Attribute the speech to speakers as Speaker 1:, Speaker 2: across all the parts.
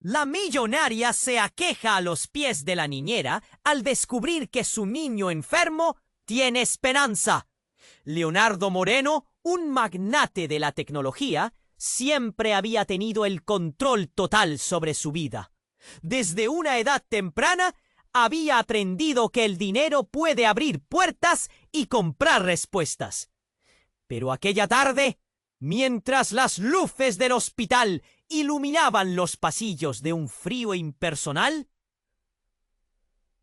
Speaker 1: La millonaria se aqueja a los pies de la niñera al descubrir que su niño enfermo tiene esperanza. Leonardo Moreno, un magnate de la tecnología, siempre había tenido el control total sobre su vida. Desde una edad temprana, había aprendido que el dinero puede abrir puertas y comprar respuestas. Pero aquella tarde, mientras las luces del hospital iluminaban los pasillos de un frío impersonal,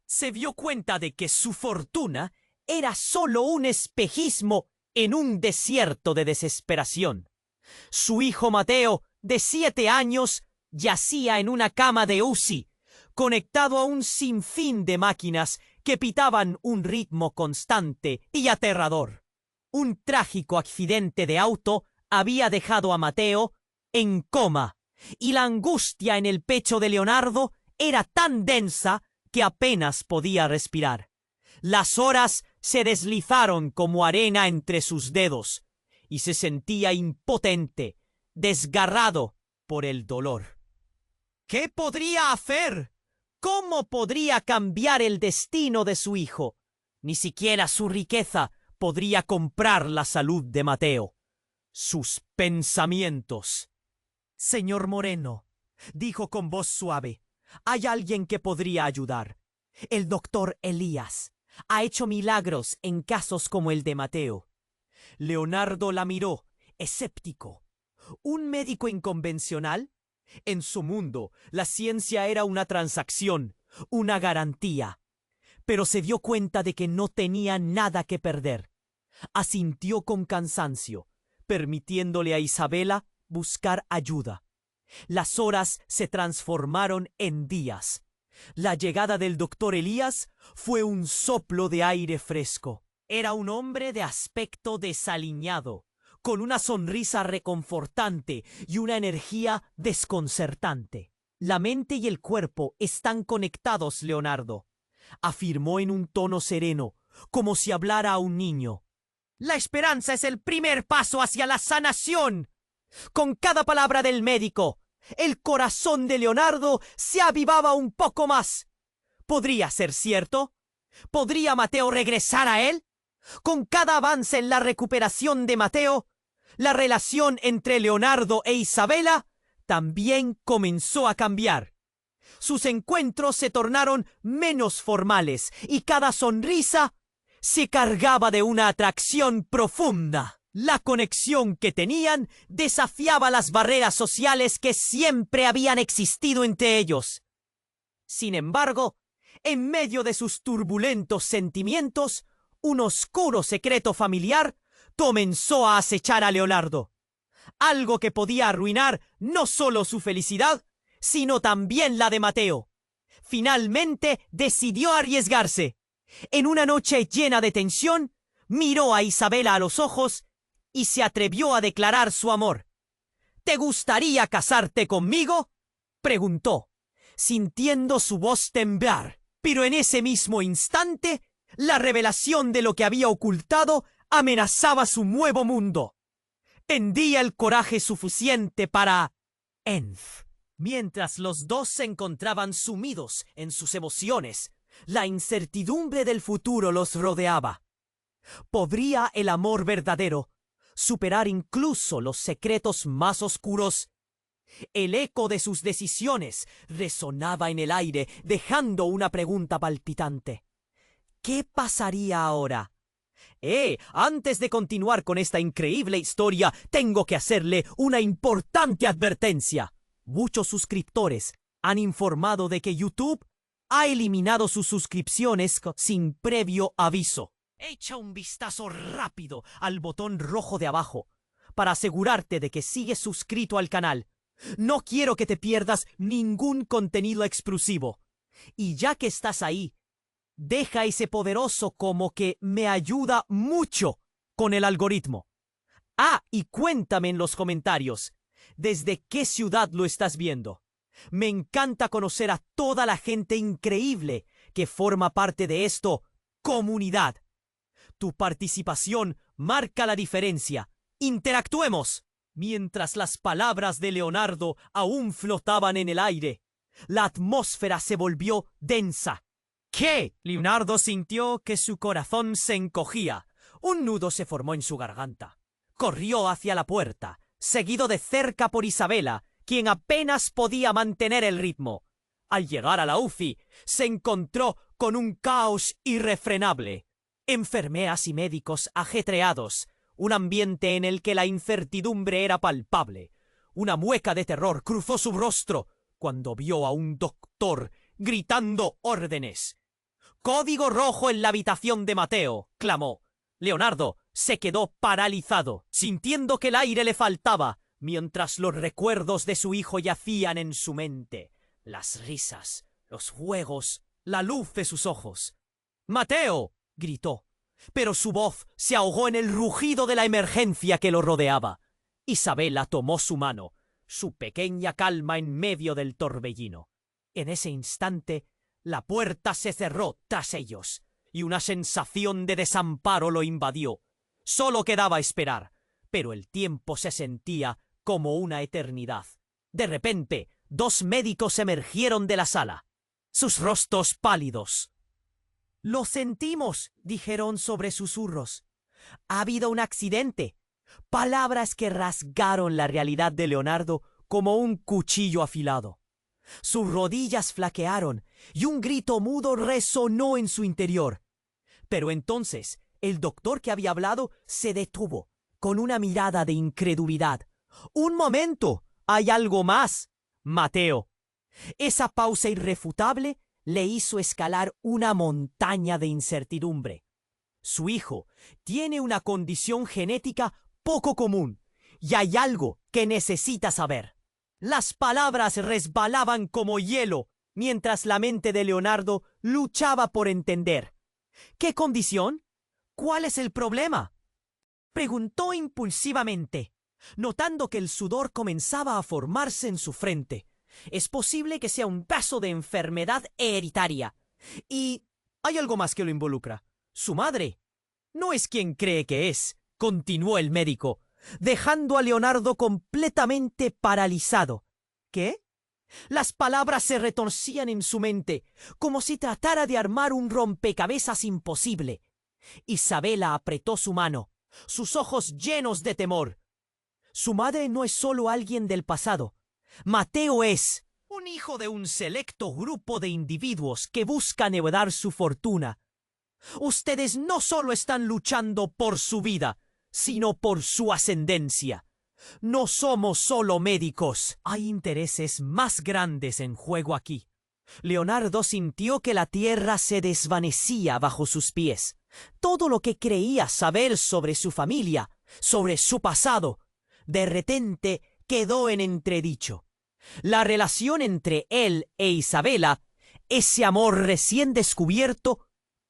Speaker 1: se dio cuenta de que su fortuna era solo un espejismo en un desierto de desesperación. Su hijo Mateo, de 7 años, yacía en una cama de UCI, conectado a un sinfín de máquinas que pitaban un ritmo constante y aterrador. Un trágico accidente de auto había dejado a Mateo en coma, y la angustia en el pecho de Leonardo era tan densa que apenas podía respirar. Las horas se deslizaron como arena entre sus dedos, y se sentía impotente, desgarrado por el dolor. ¿Qué podría hacer? ¿Cómo podría cambiar el destino de su hijo? Ni siquiera su riqueza podría comprar la salud de Mateo. Sus pensamientos. Señor Moreno, dijo con voz suave, hay alguien que podría ayudar. El doctor Elías ha hecho milagros en casos como el de Mateo. Leonardo la miró, escéptico. ¿Un médico inconvencional? En su mundo, la ciencia era una transacción, una garantía. Pero se dio cuenta de que no tenía nada que perder. Asintió con cansancio, permitiéndole a Isabela buscar ayuda. Las horas se transformaron en días. La llegada del doctor Elías fue un soplo de aire fresco. Era un hombre de aspecto desaliñado, con una sonrisa reconfortante y una energía desconcertante. La mente y el cuerpo están conectados, Leonardo, afirmó en un tono sereno, como si hablara a un niño. La esperanza es el primer paso hacia la sanación. Con cada palabra del médico, el corazón de Leonardo se avivaba un poco más. ¿Podría ser cierto? ¿Podría Mateo regresar a él? Con cada avance en la recuperación de Mateo, la relación entre Leonardo e Isabela también comenzó a cambiar. Sus encuentros se tornaron menos formales y cada sonrisa se cargaba de una atracción profunda. La conexión que tenían desafiaba las barreras sociales que siempre habían existido entre ellos. Sin embargo, en medio de sus turbulentos sentimientos, un oscuro secreto familiar comenzó a acechar a Leonardo. Algo que podía arruinar no solo su felicidad, sino también la de Mateo. Finalmente decidió arriesgarse. En una noche llena de tensión, miró a Isabela a los ojos y se atrevió a declarar su amor. ¿Te gustaría casarte conmigo?, preguntó, sintiendo su voz temblar. Pero en ese mismo instante, la revelación de lo que había ocultado amenazaba su nuevo mundo. Tendría el coraje suficiente para... Mientras los dos se encontraban sumidos en sus emociones, la incertidumbre del futuro los rodeaba. ¿Podría el amor verdadero superar incluso los secretos más oscuros? El eco de sus decisiones resonaba en el aire, dejando una pregunta palpitante. ¿Qué pasaría ahora? Antes de continuar con esta increíble historia, tengo que hacerle una importante advertencia. Muchos suscriptores han informado de que YouTube ha eliminado sus suscripciones sin previo aviso. Echa un vistazo rápido al botón rojo de abajo para asegurarte de que sigues suscrito al canal. No quiero que te pierdas ningún contenido exclusivo. Y ya que estás ahí, deja ese poderoso como que me ayuda mucho con el algoritmo. Y cuéntame en los comentarios, ¿desde qué ciudad lo estás viendo? Me encanta conocer a toda la gente increíble que forma parte de esto, comunidad. Tu participación marca la diferencia. ¡Interactuemos! Mientras las palabras de Leonardo aún flotaban en el aire, La atmósfera se volvió densa. ¿Qué? Leonardo sintió que su corazón se encogía. Un nudo se formó en su garganta. Corrió hacia la puerta, seguido de cerca por Isabela, quien apenas podía mantener el ritmo. Al llegar a la UCI, se encontró con un caos irrefrenable. Enfermeras y médicos ajetreados, un ambiente en el que la incertidumbre era palpable. Una mueca de terror cruzó su rostro cuando vio a un doctor gritando órdenes. «¡Código rojo en la habitación de Mateo!», clamó. Leonardo se quedó paralizado, sintiendo que el aire le faltaba, mientras los recuerdos de su hijo yacían en su mente. Las risas, los juegos, la luz de sus ojos. «¡Mateo!», gritó, pero su voz se ahogó en el rugido de la emergencia que lo rodeaba. Isabela tomó su mano, su pequeña calma en medio del torbellino. En ese instante, la puerta se cerró tras ellos, y una sensación de desamparo lo invadió. Solo quedaba esperar, pero el tiempo se sentía como una eternidad. De repente, 2 médicos emergieron de la sala, sus rostros pálidos. «Lo sentimos», dijeron sobre susurros. «Ha habido un accidente». Palabras que rasgaron la realidad de Leonardo como un cuchillo afilado. Sus rodillas flaquearon y un grito mudo resonó en su interior. Pero entonces el doctor que había hablado se detuvo, con una mirada de incredulidad. «¡Un momento! ¡Hay algo más!», Mateo. Esa pausa irrefutable le hizo escalar una montaña de incertidumbre. Su hijo tiene una condición genética poco común, y hay algo que necesita saber. Las palabras resbalaban como hielo, mientras la mente de Leonardo luchaba por entender. «¿Qué condición? ¿Cuál es el problema?», preguntó impulsivamente, notando que el sudor comenzaba a formarse en su frente. «Es posible que sea un caso de enfermedad hereditaria. Y hay algo más que lo involucra. Su madre no es quien cree que es», continuó el médico, dejando a Leonardo completamente paralizado. «¿Qué?». Las palabras se retorcían en su mente, como si tratara de armar un rompecabezas imposible. Isabela apretó su mano, sus ojos llenos de temor. Su madre no es solo alguien del pasado. Mateo es un hijo de un selecto grupo de individuos que buscan heredar su fortuna. Ustedes no solo están luchando por su vida, sino por su ascendencia. No somos solo médicos. Hay intereses más grandes en juego aquí». Leonardo sintió que la tierra se desvanecía bajo sus pies. Todo lo que creía saber sobre su familia, sobre su pasado, de repente quedó en entredicho. La relación entre él e Isabela, ese amor recién descubierto,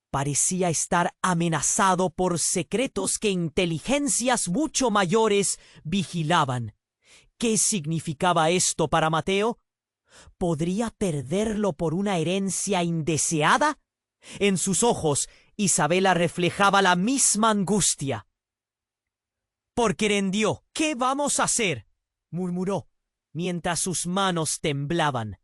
Speaker 1: parecía estar amenazado por secretos que inteligencias mucho mayores vigilaban. ¿Qué significaba esto para Mateo? ¿Podría perderlo por una herencia indeseada? En sus ojos, Isabela reflejaba la misma angustia. «¿Por qué rendió? ¿Qué vamos a hacer?», murmuró, mientras sus manos temblaban.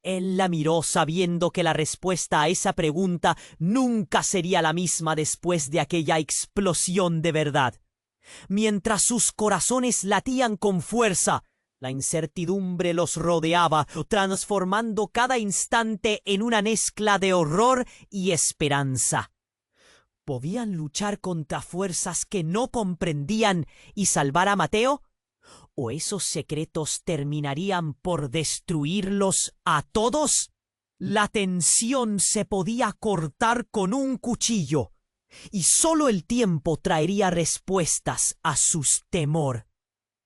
Speaker 1: Él la miró sabiendo que la respuesta a esa pregunta nunca sería la misma después de aquella explosión de verdad. Mientras sus corazones latían con fuerza, la incertidumbre los rodeaba, transformando cada instante en una mezcla de horror y esperanza. ¿Podían luchar contra fuerzas que no comprendían y salvar a Mateo? ¿O esos secretos terminarían por destruirlos a todos? La tensión se podía cortar con un cuchillo, y solo el tiempo traería respuestas a sus temor.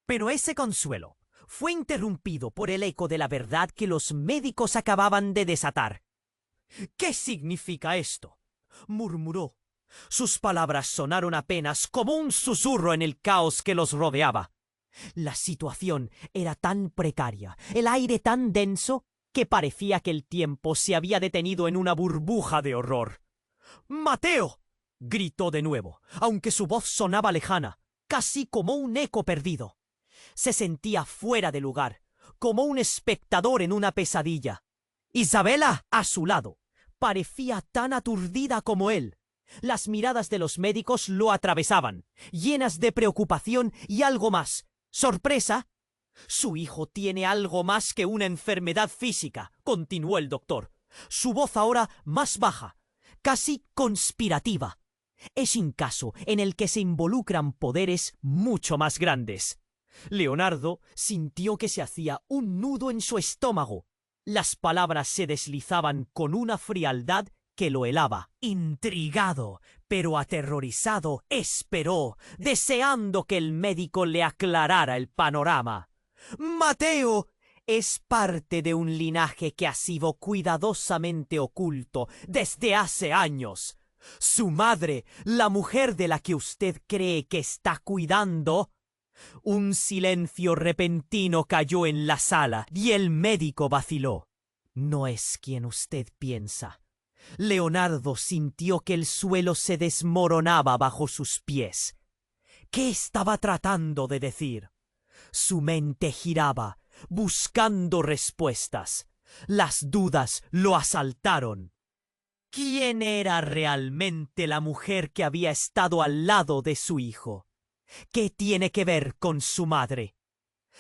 Speaker 1: Pero ese consuelo fue interrumpido por el eco de la verdad que los médicos acababan de desatar. «¿Qué significa esto?», murmuró. Sus palabras sonaron apenas como un susurro en el caos que los rodeaba. La situación era tan precaria, el aire tan denso, que parecía que el tiempo se había detenido en una burbuja de horror. «¡Mateo!», gritó de nuevo, aunque su voz sonaba lejana, casi como un eco perdido. Se sentía fuera de lugar, como un espectador en una pesadilla. Isabela, a su lado, parecía tan aturdida como él. Las miradas de los médicos lo atravesaban, llenas de preocupación y algo más. ¿Sorpresa? Su hijo tiene algo más que una enfermedad física, continuó el doctor. Su voz ahora más baja, casi conspirativa. Es un caso en el que se involucran poderes mucho más grandes. Leonardo sintió que se hacía un nudo en su estómago. Las palabras se deslizaban con una frialdad que lo helaba. Intrigado, pero aterrorizado, esperó, deseando que el médico le aclarara el panorama. Mateo es parte de un linaje que ha sido cuidadosamente oculto desde hace años. Su madre, la mujer de la que usted cree que está cuidando. Un silencio repentino cayó en la sala y el médico vaciló. No es quien usted piensa. Leonardo sintió que el suelo se desmoronaba bajo sus pies. ¿Qué estaba tratando de decir? Su mente giraba, buscando respuestas. Las dudas lo asaltaron. ¿Quién era realmente la mujer que había estado al lado de su hijo? ¿Qué tiene que ver con su madre?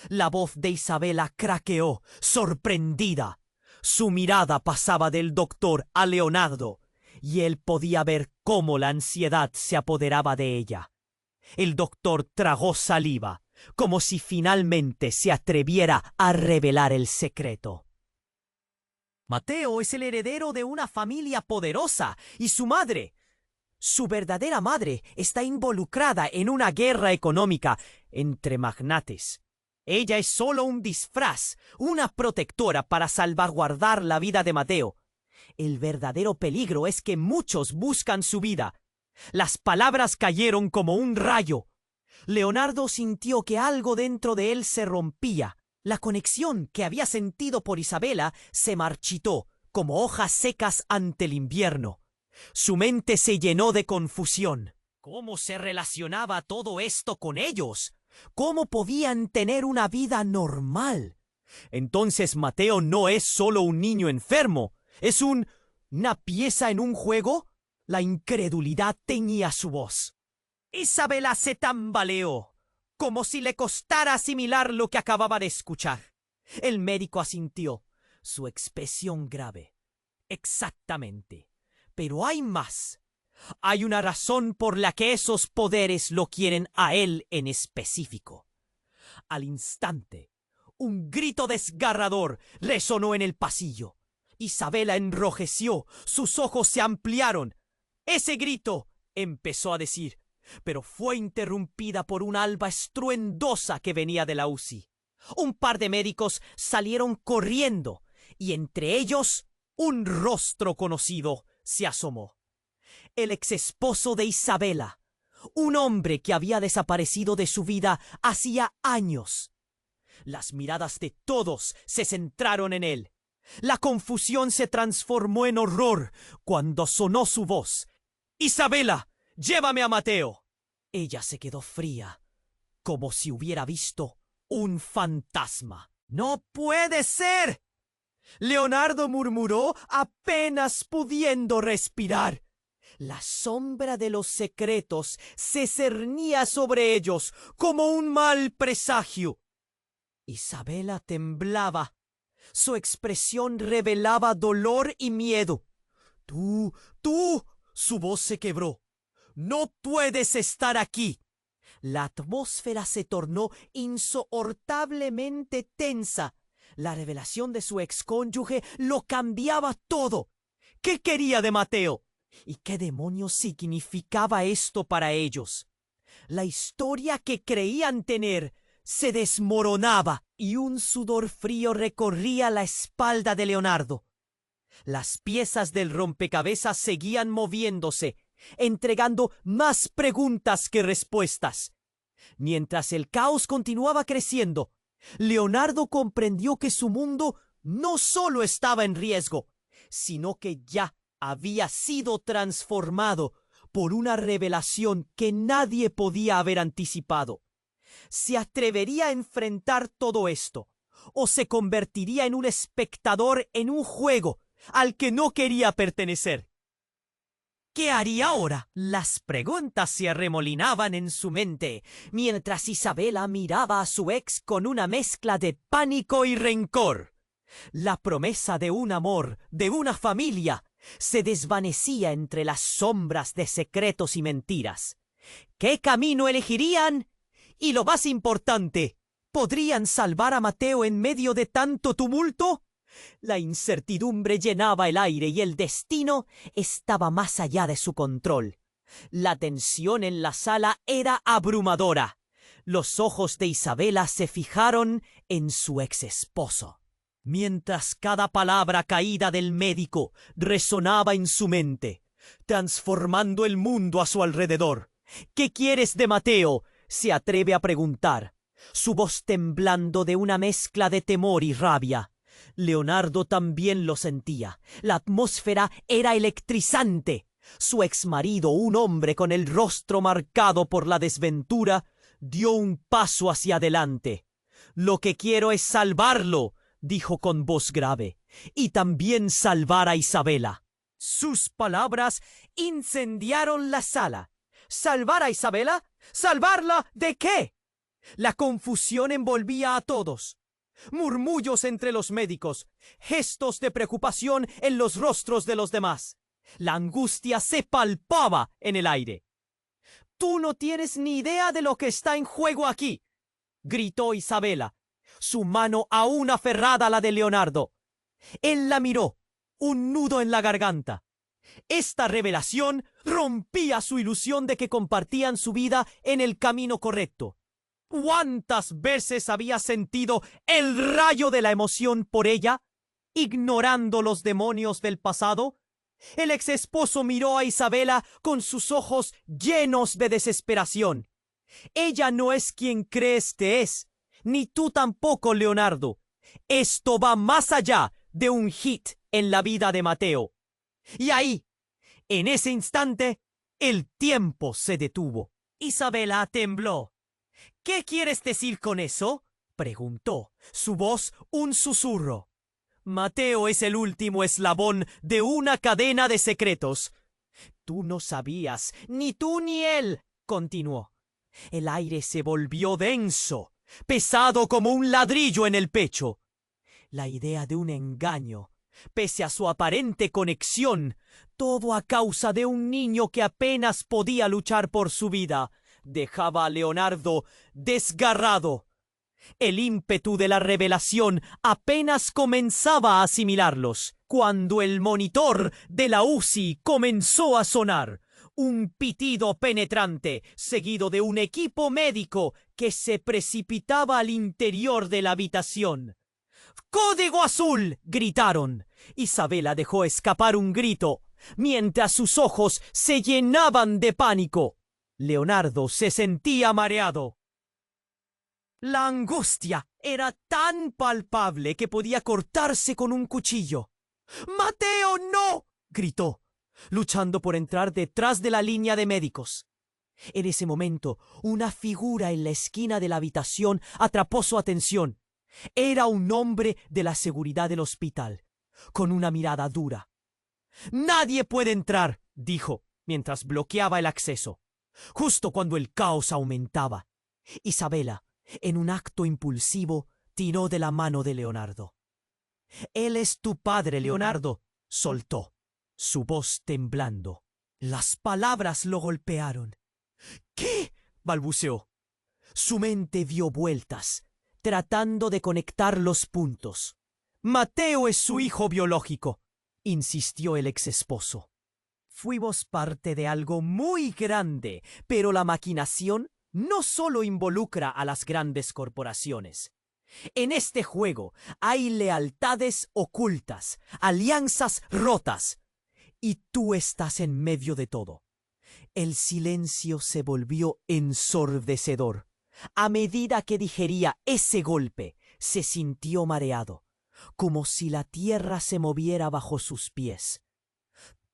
Speaker 1: La voz de Isabela craqueó, sorprendida. Su mirada pasaba del doctor a Leonardo, y él podía ver cómo la ansiedad se apoderaba de ella. El doctor tragó saliva, como si finalmente se atreviera a revelar el secreto. Mateo es el heredero de una familia poderosa, y su madre, su verdadera madre, está involucrada en una guerra económica entre magnates. Ella es solo un disfraz, una protectora para salvaguardar la vida de Mateo. El verdadero peligro es que muchos buscan su vida. Las palabras cayeron como un rayo. Leonardo sintió que algo dentro de él se rompía. La conexión que había sentido por Isabela se marchitó, como hojas secas ante el invierno. Su mente se llenó de confusión. ¿Cómo se relacionaba todo esto con ellos? ¿Cómo podían tener una vida normal? Entonces Mateo no es solo un niño enfermo, ¿es una pieza en un juego? La incredulidad teñía su voz. Isabela se tambaleó, como si le costara asimilar lo que acababa de escuchar. El médico asintió, su expresión grave. Exactamente. Pero hay más. Hay una razón por la que esos poderes lo quieren a él en específico. Al instante, un grito desgarrador resonó en el pasillo. Isabela enrojeció, sus ojos se ampliaron. Ese grito, empezó a decir, pero fue interrumpida por una alba estruendosa que venía de la UCI. Un par de médicos salieron corriendo, y entre ellos un rostro conocido se asomó. El exesposo de Isabela, un hombre que había desaparecido de su vida hacía años. Las miradas de todos se centraron en él. La confusión se transformó en horror cuando sonó su voz. «Isabela, llévame a Mateo». Ella se quedó fría, como si hubiera visto un fantasma. «¡No puede ser!», Leonardo murmuró, apenas pudiendo respirar. La sombra de los secretos se cernía sobre ellos como un mal presagio. Isabela temblaba. Su expresión revelaba dolor y miedo. Tú, su voz se quebró. No puedes estar aquí. La atmósfera se tornó insoportablemente tensa. La revelación de su excónyuge lo cambiaba todo. ¿Qué quería de Mateo? ¿Y qué demonios significaba esto para ellos? La historia que creían tener se desmoronaba y un sudor frío recorría la espalda de Leonardo. Las piezas del rompecabezas seguían moviéndose, entregando más preguntas que respuestas. Mientras el caos continuaba creciendo, Leonardo comprendió que su mundo no solo estaba en riesgo, sino que ya había sido transformado por una revelación que nadie podía haber anticipado. ¿Se atrevería a enfrentar todo esto? o se convertiría en un espectador en un juego al que no quería pertenecer. ¿Qué haría ahora? Las preguntas se arremolinaban en su mente, mientras Isabela miraba a su ex con una mezcla de pánico y rencor. La promesa de un amor, de una familia, se desvanecía entre las sombras de secretos y mentiras. ¿Qué camino elegirían? Y lo más importante, ¿podrían salvar a Mateo en medio de tanto tumulto? La incertidumbre llenaba el aire y el destino estaba más allá de su control. La tensión en la sala era abrumadora. Los ojos de Isabela se fijaron en su ex esposo. Mientras cada palabra caída del médico resonaba en su mente, transformando el mundo a su alrededor. ¿Qué quieres de Mateo?, se atreve a preguntar, su voz temblando de una mezcla de temor y rabia. Leonardo también lo sentía. La atmósfera era electrizante. Su exmarido, un hombre con el rostro marcado por la desventura, dio un paso hacia adelante. «Lo que quiero es salvarlo», dijo con voz grave, «y también salvar a Isabela». Sus palabras incendiaron la sala. ¿Salvar a Isabela? ¿Salvarla de qué? La confusión envolvía a todos. Murmullos entre los médicos, gestos de preocupación en los rostros de los demás. La angustia se palpaba en el aire. «Tú no tienes ni idea de lo que está en juego aquí», gritó Isabela, su mano aún aferrada a la de Leonardo. Él la miró, un nudo en la garganta. Esta revelación rompía su ilusión de que compartían su vida en el camino correcto. ¿Cuántas veces había sentido el rayo de la emoción por ella, ignorando los demonios del pasado? El ex esposo miró a Isabela con sus ojos llenos de desesperación. «Ella no es quien crees que es, ni tú tampoco, Leonardo. Esto va más allá de un hit en la vida de Mateo». Y ahí, en ese instante, el tiempo se detuvo. Isabela tembló. «¿Qué quieres decir con eso?», preguntó, su voz un susurro. «Mateo es el último eslabón de una cadena de secretos». «Tú no sabías, ni tú ni él», continuó. El aire se volvió denso, pesado como un ladrillo en el pecho. La idea de un engaño, pese a su aparente conexión, todo a causa de un niño que apenas podía luchar por su vida, dejaba a Leonardo desgarrado. El ímpetu de la revelación apenas comenzaba a asimilarlos, cuando el monitor de la UCI comenzó a sonar. Un pitido penetrante, seguido de un equipo médico que se precipitaba al interior de la habitación. «¡Código azul!», gritaron. Isabela dejó escapar un grito, mientras sus ojos se llenaban de pánico. Leonardo se sentía mareado. La angustia era tan palpable que podía cortarse con un cuchillo. «¡Mateo, no!», gritó, luchando por entrar detrás de la línea de médicos. En ese momento, una figura en la esquina de la habitación atrapó su atención. Era un hombre de la seguridad del hospital, con una mirada dura. «Nadie puede entrar», dijo, mientras bloqueaba el acceso. Justo cuando el caos aumentaba, Isabela, en un acto impulsivo, tiró de la mano de Leonardo. «Él es tu padre, Leonardo», soltó, su voz temblando. Las palabras lo golpearon. «¿Qué?», balbuceó. Su mente dio vueltas, tratando de conectar los puntos. «Mateo es su hijo biológico», insistió el ex esposo. «Fuimos parte de algo muy grande, pero la maquinación no solo involucra a las grandes corporaciones. En este juego hay lealtades ocultas, alianzas rotas, y tú estás en medio de todo». El silencio se volvió ensordecedor. A medida que digería ese golpe, se sintió mareado, como si la tierra se moviera bajo sus pies.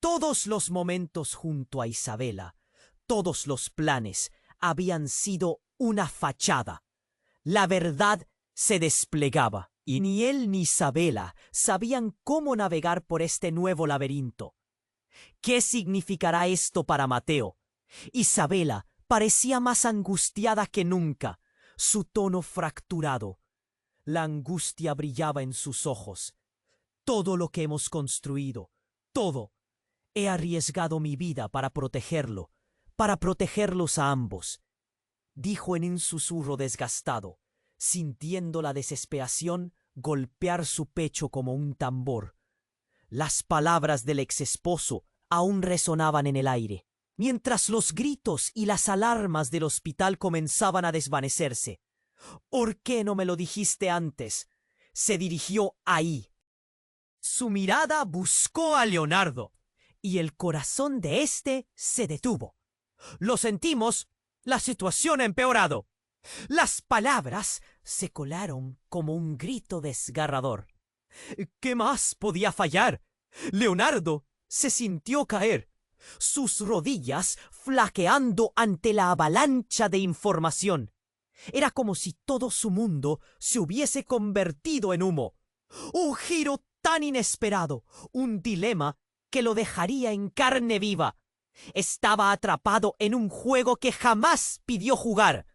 Speaker 1: Todos los momentos junto a Isabela, todos los planes, habían sido una fachada. La verdad se desplegaba y ni él ni Isabela sabían cómo navegar por este nuevo laberinto. ¿Qué significará esto para Mateo? Isabela parecía más angustiada que nunca, su tono fracturado. La angustia brillaba en sus ojos. Todo lo que hemos construido, todo. He arriesgado mi vida para protegerlo, para protegerlos a ambos, dijo en un susurro desgastado, sintiendo la desesperación golpear su pecho como un tambor. Las palabras del exesposo aún resonaban en el aire, mientras los gritos y las alarmas del hospital comenzaban a desvanecerse. ¿Por qué no me lo dijiste antes? Se dirigió ahí. Su mirada buscó a Leonardo, y el corazón de éste se detuvo. Lo sentimos, la situación ha empeorado. Las palabras se colaron como un grito desgarrador. ¿Qué más podía fallar? Leonardo se sintió caer, sus rodillas flaqueando ante la avalancha de información. Era como si todo su mundo se hubiese convertido en humo. Un giro tan inesperado, un dilema que lo dejaría en carne viva. Estaba atrapado en un juego que jamás pidió jugar.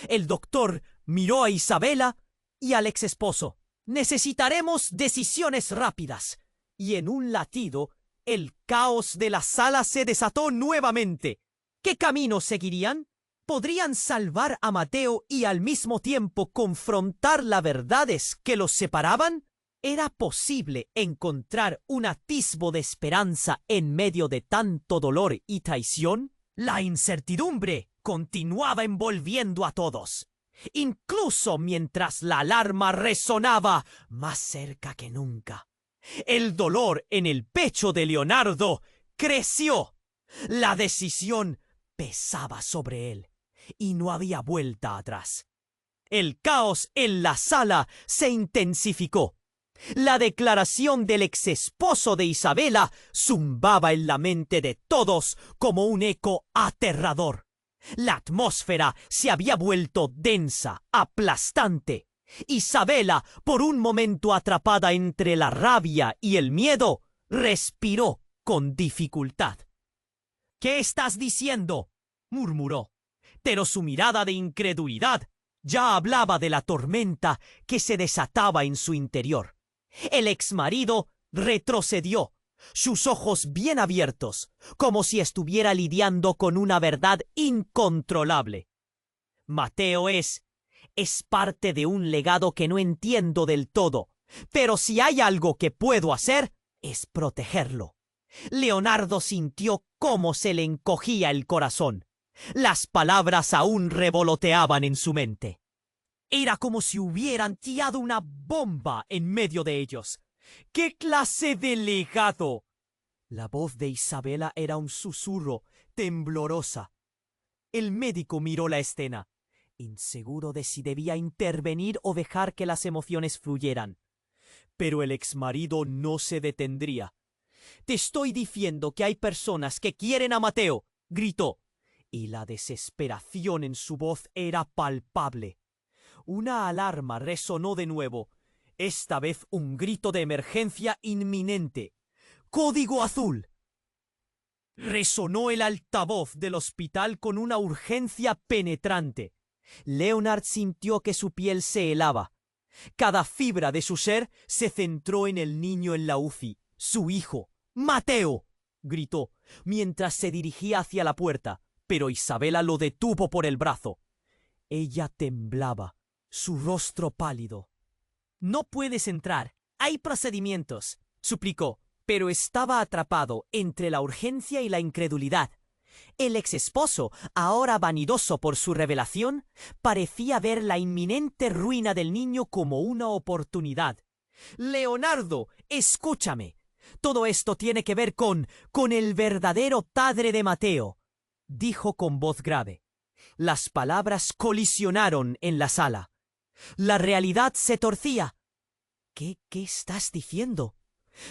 Speaker 1: El doctor miró a Isabela y al exesposo. Necesitaremos decisiones rápidas. Y en un latido, el caos de la sala se desató nuevamente. ¿Qué camino seguirían? ¿Podrían salvar a Mateo y al mismo tiempo confrontar las verdades que los separaban? ¿Era posible encontrar un atisbo de esperanza en medio de tanto dolor y traición? La incertidumbre continuaba envolviendo a todos, incluso mientras la alarma resonaba más cerca que nunca. El dolor en el pecho de Leonardo creció. La decisión pesaba sobre él y no había vuelta atrás. El caos en la sala se intensificó. La declaración del exesposo de Isabela zumbaba en la mente de todos como un eco aterrador. La atmósfera se había vuelto densa, aplastante. Isabela, por un momento atrapada entre la rabia y el miedo, respiró con dificultad. «¿Qué estás diciendo?», murmuró, pero su mirada de incredulidad ya hablaba de la tormenta que se desataba en su interior. El exmarido retrocedió, sus ojos bien abiertos, como si estuviera lidiando con una verdad incontrolable. Mateo es parte de un legado que no entiendo del todo, pero si hay algo que puedo hacer, es protegerlo. Leonardo sintió cómo se le encogía el corazón. Las palabras aún revoloteaban en su mente. Era como si hubieran tirado una bomba en medio de ellos. ¿Qué clase de legado? La voz de Isabela era un susurro, temblorosa. El médico miró la escena, inseguro de si debía intervenir o dejar que las emociones fluyeran. Pero el exmarido no se detendría. «Te estoy diciendo que hay personas que quieren a Mateo», gritó, y la desesperación en su voz era palpable. Una alarma resonó de nuevo, esta vez un grito de emergencia inminente. ¡Código azul! Resonó el altavoz del hospital con una urgencia penetrante. Leonard sintió que su piel se helaba. Cada fibra de su ser se centró en el niño en la UCI, su hijo. «¡Mateo!», gritó, mientras se dirigía hacia la puerta, pero Isabela lo detuvo por el brazo. Ella temblaba, su rostro pálido. «No puedes entrar, hay procedimientos», suplicó, pero estaba atrapado entre la urgencia y la incredulidad. El exesposo, ahora vanidoso por su revelación, parecía ver la inminente ruina del niño como una oportunidad. «Leonardo, escúchame. Todo esto tiene que ver con el verdadero padre de Mateo», dijo con voz grave. Las palabras colisionaron en la sala. La realidad se torcía. ¿Qué estás diciendo?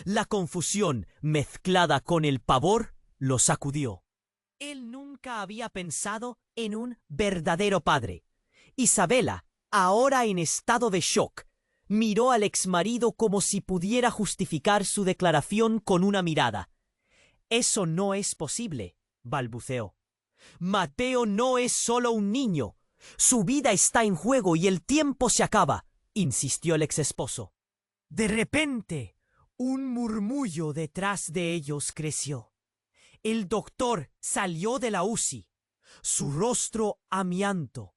Speaker 1: La confusión, mezclada con el pavor, lo sacudió. Él nunca había pensado en un verdadero padre. Isabela, ahora en estado de shock, Miró al exmarido como si pudiera justificar su declaración con una mirada. «Eso no es posible», balbuceó. «Mateo no es solo un niño. Su vida está en juego y el tiempo se acaba», insistió el exesposo. De repente, un murmullo detrás de ellos creció. El doctor salió de la UCI, su rostro amianto.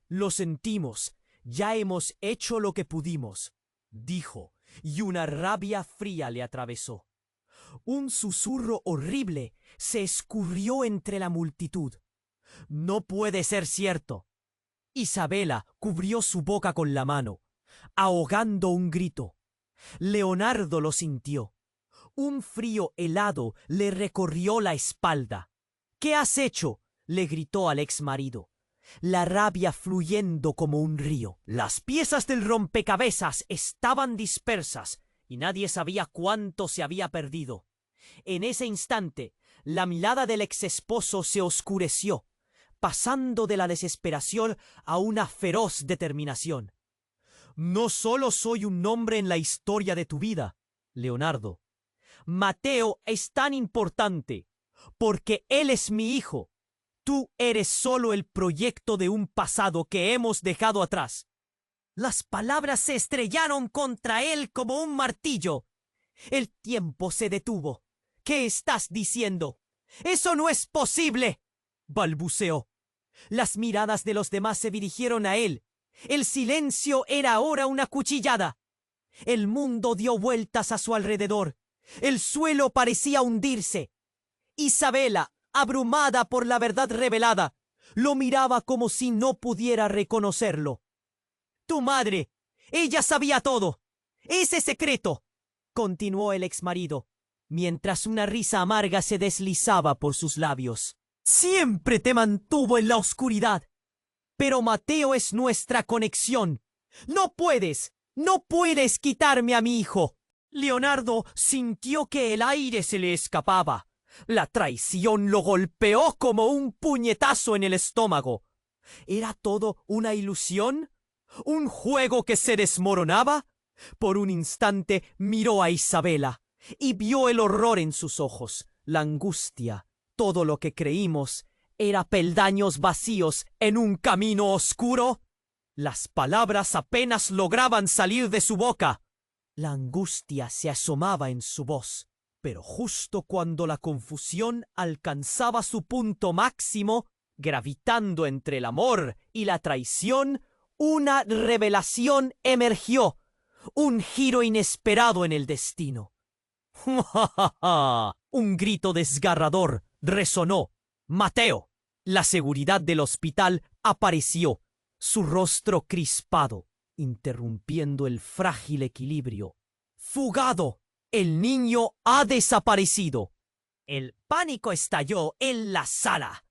Speaker 1: «Lo sentimos, ya hemos hecho lo que pudimos», dijo, y una rabia fría le atravesó. Un susurro horrible se escurrió entre la multitud. «No puede ser cierto». Isabela cubrió su boca con la mano, ahogando un grito. Leonardo lo sintió. Un frío helado le recorrió la espalda. «¿Qué has hecho?», le gritó al exmarido, la rabia fluyendo como un río. Las piezas del rompecabezas estaban dispersas y nadie sabía cuánto se había perdido. En ese instante, la mirada del exesposo se oscureció, pasando de la desesperación a una feroz determinación. «No solo soy un nombre en la historia de tu vida, Leonardo. Mateo es tan importante porque él es mi hijo. Tú eres solo el proyecto de un pasado que hemos dejado atrás». Las palabras se estrellaron contra él como un martillo. El tiempo se detuvo. «¿Qué estás diciendo? ¡Eso no es posible!», balbuceó. Las miradas de los demás se dirigieron a él. El silencio era ahora una cuchillada. El mundo dio vueltas a su alrededor. El suelo parecía hundirse. Isabela, abrumada por la verdad revelada, lo miraba como si no pudiera reconocerlo. «Tu madre, ella sabía todo. Ese secreto», continuó el exmarido, mientras una risa amarga se deslizaba por sus labios. «Siempre te mantuvo en la oscuridad. Pero Mateo es nuestra conexión. No puedes quitarme a mi hijo». Leonardo sintió que el aire se le escapaba. La traición lo golpeó como un puñetazo en el estómago. ¿Era todo una ilusión? ¿Un juego que se desmoronaba? Por un instante miró a Isabela y vio el horror en sus ojos, la angustia. Todo lo que creímos era peldaños vacíos en un camino oscuro. Las palabras apenas lograban salir de su boca. La angustia se asomaba en su voz, pero justo cuando la confusión alcanzaba su punto máximo, gravitando entre el amor y la traición, una revelación emergió, un giro inesperado en el destino. Un grito desgarrador resonó. «Mateo». La seguridad del hospital apareció, su rostro crispado, interrumpiendo el frágil equilibrio. «¡Fugado! El niño ha desaparecido». El pánico estalló en la sala.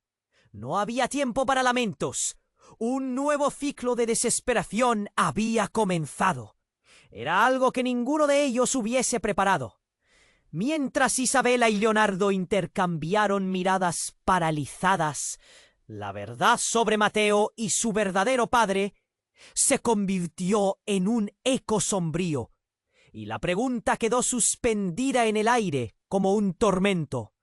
Speaker 1: No había tiempo para lamentos. Un nuevo ciclo de desesperación había comenzado. Era algo que ninguno de ellos hubiese preparado. Mientras Isabela y Leonardo intercambiaron miradas paralizadas, la verdad sobre Mateo y su verdadero padre se convirtió en un eco sombrío, y la pregunta quedó suspendida en el aire como un tormento.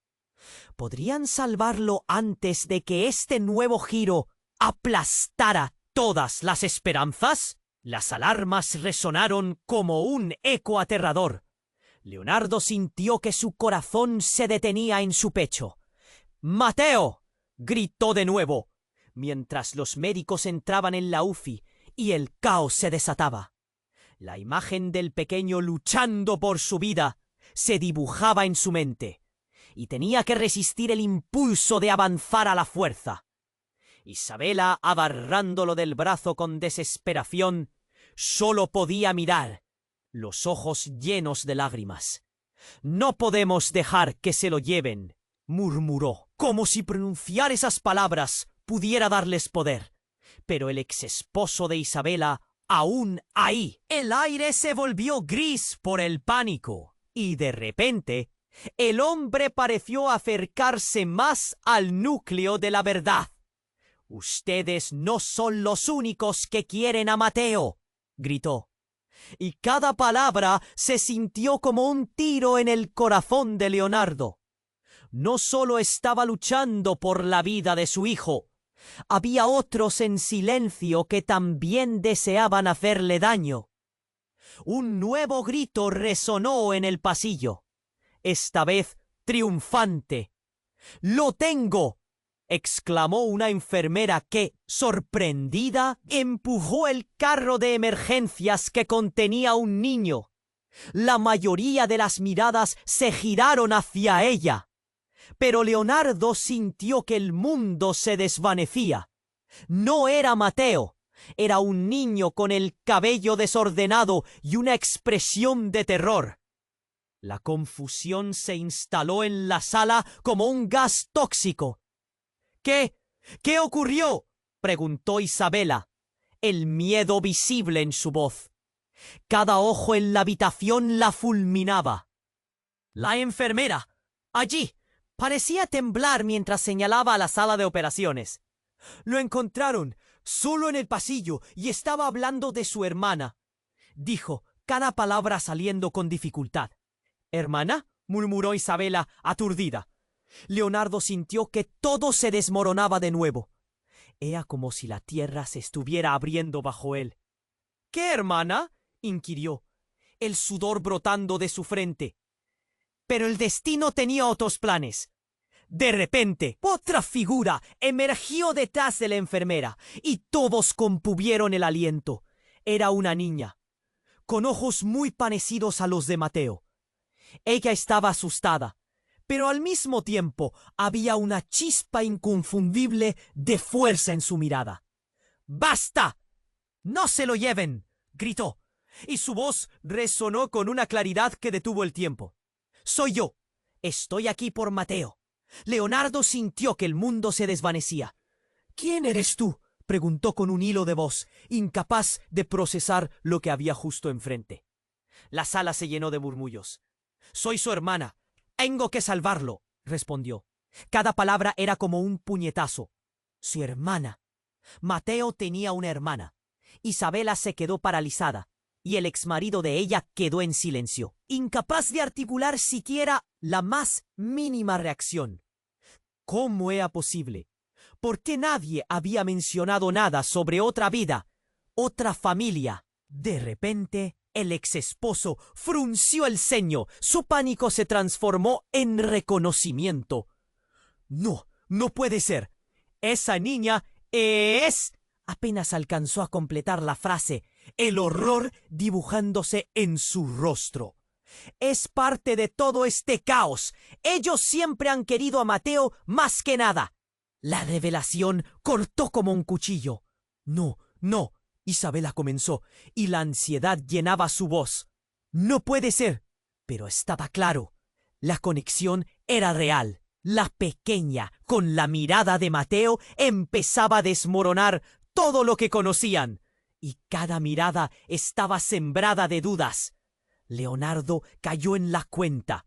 Speaker 1: ¿Podrían salvarlo antes de que este nuevo giro aplastara todas las esperanzas? Las alarmas resonaron como un eco aterrador. Leonardo sintió que su corazón se detenía en su pecho. «¡Mateo!», gritó de nuevo, mientras los médicos entraban en la UCI y el caos se desataba. La imagen del pequeño luchando por su vida se dibujaba en su mente, y tenía que resistir el impulso de avanzar a la fuerza. Isabela, agarrándolo del brazo con desesperación, solo podía mirar, los ojos llenos de lágrimas. «No podemos dejar que se lo lleven», murmuró, como si pronunciar esas palabras pudiera darles poder. Pero el exesposo de Isabela aún ahí. El aire se volvió gris por el pánico, y de repente el hombre pareció acercarse más al núcleo de la verdad. «Ustedes no son los únicos que quieren a Mateo», gritó. y cada palabra se sintió como un tiro en el corazón de Leonardo. No solo estaba luchando por la vida de su hijo, había otros en silencio que también deseaban hacerle daño. Un nuevo grito resonó en el pasillo, esta vez triunfante. ¡Lo tengo!, exclamó una enfermera que, sorprendida, empujó el carro de emergencias que contenía un niño. La mayoría de las miradas se giraron hacia ella, pero Leonardo sintió que el mundo se desvanecía. No era Mateo, era un niño con el cabello desordenado y una expresión de terror. La confusión se instaló en la sala como un gas tóxico. ¿Qué ocurrió?, preguntó Isabela, el miedo visible en su voz. Cada ojo en la habitación la fulminaba. La enfermera, allí, parecía temblar mientras señalaba a la sala de operaciones. Lo encontraron solo en el pasillo y estaba hablando de su hermana, dijo, cada palabra saliendo con dificultad. ¿Hermana?, murmuró Isabela, aturdida. Leonardo sintió que todo se desmoronaba de nuevo. Era como si la tierra se estuviera abriendo bajo él. ¿Qué hermana?, inquirió, el sudor brotando de su frente. Pero el destino tenía otros planes. De repente, otra figura emergió detrás de la enfermera y todos contuvieron el aliento. Era una niña, con ojos muy parecidos a los de Mateo. Ella estaba asustada, pero al mismo tiempo había una chispa inconfundible de fuerza en su mirada. ¡Basta! ¡No se lo lleven!, gritó, y su voz resonó con una claridad que detuvo el tiempo. Soy yo. Estoy aquí por Mateo. Leonardo sintió que el mundo se desvanecía. ¿Quién eres tú?, preguntó con un hilo de voz, incapaz de procesar lo que había justo enfrente. La sala se llenó de murmullos. Soy su hermana. Tengo que salvarlo, respondió. Cada palabra era como un puñetazo. Su hermana. Mateo tenía una hermana. Isabela se quedó paralizada, y el exmarido de ella quedó en silencio, incapaz de articular siquiera la más mínima reacción. ¿Cómo era posible? ¿Por qué nadie había mencionado nada sobre otra vida, otra familia? De repente, el exesposo frunció el ceño. Su pánico se transformó en reconocimiento. No, no puede ser. Esa niña es... Apenas alcanzó a completar la frase, el horror dibujándose en su rostro. Es parte de todo este caos. Ellos siempre han querido a Mateo más que nada. La revelación cortó como un cuchillo. No, no, Isabela comenzó, y la ansiedad llenaba su voz. No puede ser. Pero estaba claro. La conexión era real. La pequeña, con la mirada de Mateo, empezaba a desmoronar todo lo que conocían, y cada mirada estaba sembrada de dudas. Leonardo cayó en la cuenta.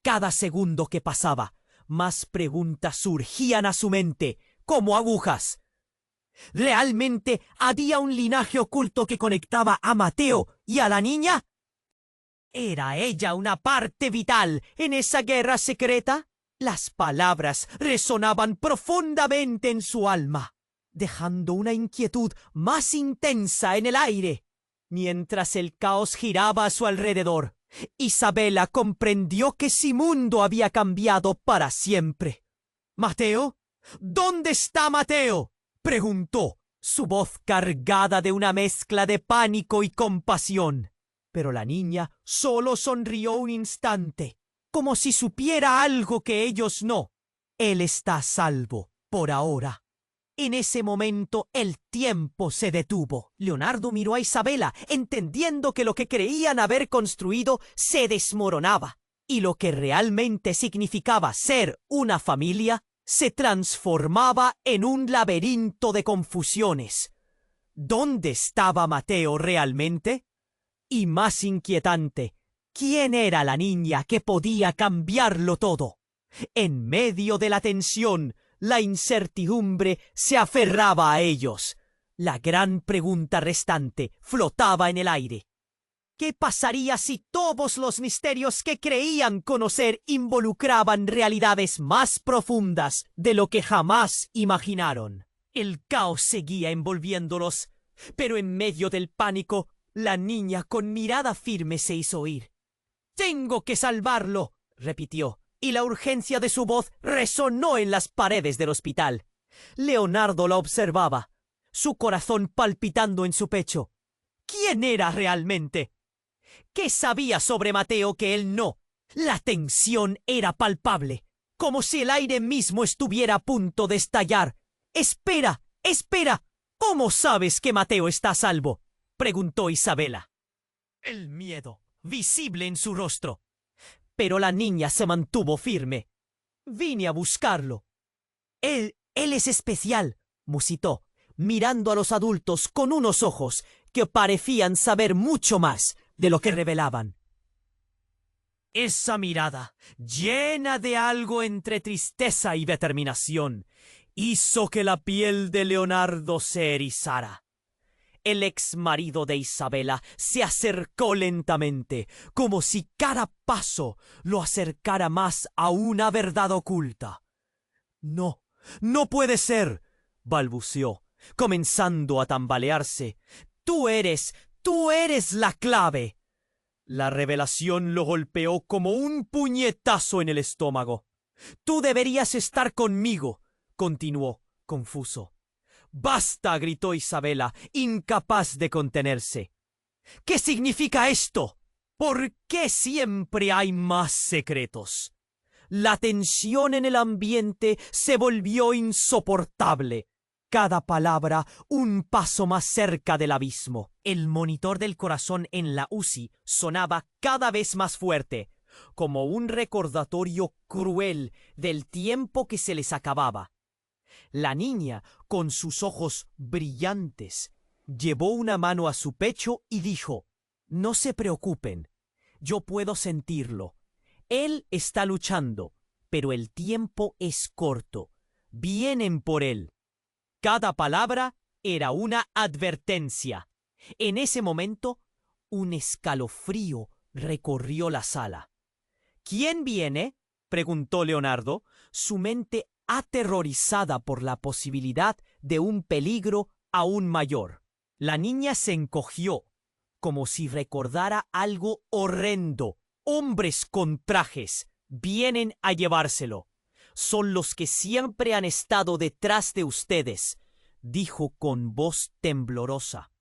Speaker 1: Cada segundo que pasaba, más preguntas surgían a su mente, como agujas. ¿Realmente había un linaje oculto que conectaba a Mateo y a la niña? ¿Era ella una parte vital en esa guerra secreta? Las palabras resonaban profundamente en su alma, dejando una inquietud más intensa en el aire. Mientras el caos giraba a su alrededor, Isabela comprendió que su mundo había cambiado para siempre. ¿Mateo? ¿Dónde está Mateo?, preguntó, su voz cargada de una mezcla de pánico y compasión. Pero la niña solo sonrió un instante, como si supiera algo que ellos no. Él está a salvo, por ahora. En ese momento el tiempo se detuvo. Leonardo miró a Isabela, entendiendo que lo que creían haber construido se desmoronaba, y lo que realmente significaba ser una familia se transformaba en un laberinto de confusiones. ¿Dónde estaba Mateo realmente? Y más inquietante, ¿quién era la niña que podía cambiarlo todo? En medio de la tensión, la incertidumbre se aferraba a ellos. La gran pregunta restante flotaba en el aire. ¿Qué pasaría si todos los misterios que creían conocer involucraban realidades más profundas de lo que jamás imaginaron? El caos seguía envolviéndolos, pero en medio del pánico, la niña con mirada firme se hizo oír. «Tengo que salvarlo», repitió, y la urgencia de su voz resonó en las paredes del hospital. Leonardo la observaba, su corazón palpitando en su pecho. ¿Quién era realmente? ¿Qué sabía sobre Mateo que él no? La tensión era palpable, como si el aire mismo estuviera a punto de estallar. «¡Espera! ¡Espera! ¿Cómo sabes que Mateo está a salvo?», preguntó Isabela. El miedo, visible en su rostro. Pero la niña se mantuvo firme. «Vine a buscarlo». Él es especial», musitó, mirando a los adultos con unos ojos que parecían saber mucho más de lo que revelaban. Esa mirada, llena de algo entre tristeza y determinación, hizo que la piel de Leonardo se erizara. El ex marido de Isabela se acercó lentamente, como si cada paso lo acercara más a una verdad oculta. «No, no puede ser», balbuceó, comenzando a tambalearse. Tú eres la clave». La revelación lo golpeó como un puñetazo en el estómago. «Tú deberías estar conmigo», continuó, confuso. «Basta», gritó Isabela, incapaz de contenerse. «¿Qué significa esto? ¿Por qué siempre hay más secretos?». La tensión en el ambiente se volvió insoportable. Cada palabra un paso más cerca del abismo. El monitor del corazón en la UCI sonaba cada vez más fuerte, como un recordatorio cruel del tiempo que se les acababa. La niña, con sus ojos brillantes, llevó una mano a su pecho y dijo: «No se preocupen, yo puedo sentirlo. Él está luchando, pero el tiempo es corto. Vienen por él». Cada palabra era una advertencia. En ese momento, un escalofrío recorrió la sala. «¿Quién viene?», preguntó Leonardo, su mente aterrorizada por la posibilidad de un peligro aún mayor. La niña se encogió, como si recordara algo horrendo. «Hombres con trajes vienen a llevárselo. Son los que siempre han estado detrás de ustedes», dijo con voz temblorosa.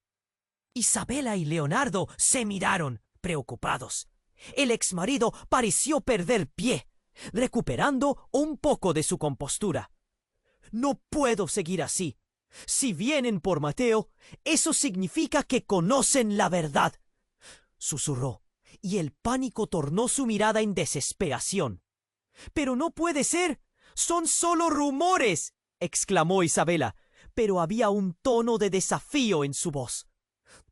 Speaker 1: Isabela y Leonardo se miraron, preocupados. El exmarido pareció perder pie, recuperando un poco de su compostura. «No puedo seguir así. Si vienen por Mateo, eso significa que conocen la verdad», susurró, y el pánico tornó su mirada en desesperación. «¡Pero no puede ser! ¡Son solo rumores!», exclamó Isabela, pero había un tono de desafío en su voz.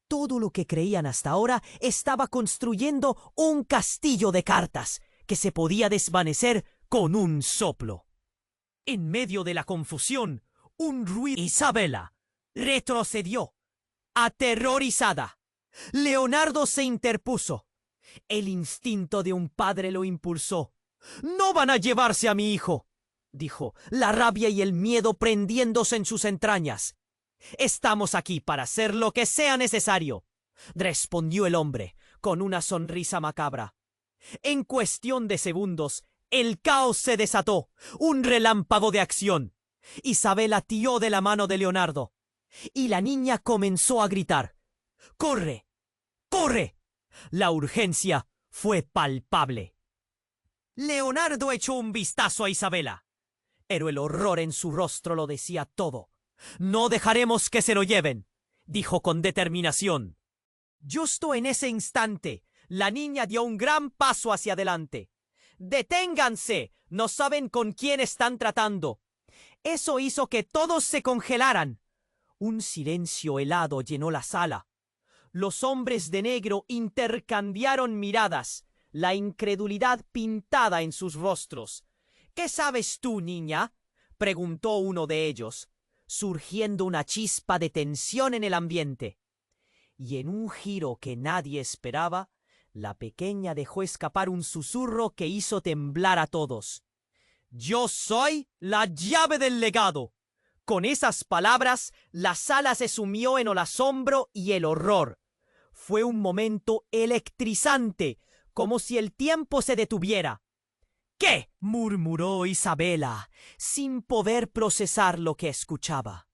Speaker 1: Todo lo que creían hasta ahora estaba construyendo un castillo de cartas que se podía desvanecer con un soplo. En medio de la confusión, un ruido. Isabela retrocedió, aterrorizada. Leonardo se interpuso. El instinto de un padre lo impulsó. «No van a llevarse a mi hijo», dijo, la rabia y el miedo prendiéndose en sus entrañas. «Estamos aquí para hacer lo que sea necesario», respondió el hombre, con una sonrisa macabra. En cuestión de segundos, el caos se desató, un relámpago de acción. Isabela tiró de la mano de Leonardo, y la niña comenzó a gritar: «¡Corre! ¡Corre!». La urgencia fue palpable. Leonardo echó un vistazo a Isabela, pero el horror en su rostro lo decía todo. «No dejaremos que se lo lleven», dijo con determinación. Justo en ese instante, la niña dio un gran paso hacia adelante. «¡Deténganse! No saben con quién están tratando». Eso hizo que todos se congelaran. Un silencio helado llenó la sala. Los hombres de negro intercambiaron miradas, la incredulidad pintada en sus rostros. «¿Qué sabes tú, niña?», preguntó uno de ellos, surgiendo una chispa de tensión en el ambiente. y en un giro que nadie esperaba, la pequeña dejó escapar un susurro que hizo temblar a todos. «Yo soy la llave del legado». Con esas palabras, la sala se sumió en el asombro y el horror. Fue un momento electrizante, como si el tiempo se detuviera. «¿Qué?», murmuró Isabela, sin poder procesar lo que escuchaba.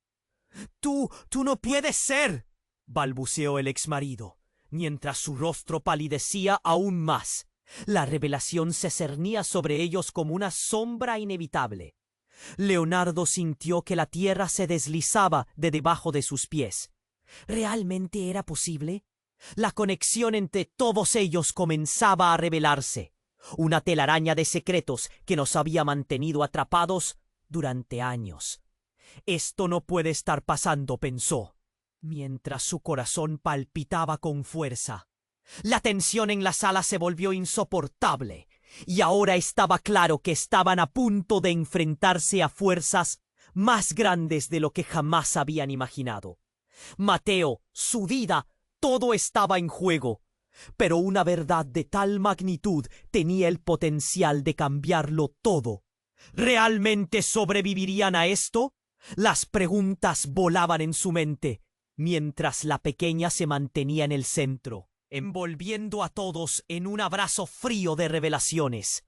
Speaker 1: Tú no puedes ser», balbuceó el exmarido, mientras su rostro palidecía aún más. La revelación se cernía sobre ellos como una sombra inevitable. Leonardo sintió que la tierra se deslizaba de debajo de sus pies. ¿Realmente era posible? La conexión entre todos ellos comenzaba a revelarse. Una telaraña de secretos que nos había mantenido atrapados durante años. «Esto no puede estar pasando», pensó, mientras su corazón palpitaba con fuerza. La tensión en la sala se volvió insoportable, y ahora estaba claro que estaban a punto de enfrentarse a fuerzas más grandes de lo que jamás habían imaginado. Mateo, su vida, todo estaba en juego, pero una verdad de tal magnitud tenía el potencial de cambiarlo todo. ¿Realmente sobrevivirían a esto? Las preguntas volaban en su mente, mientras la pequeña se mantenía en el centro, envolviendo a todos en un abrazo frío de revelaciones.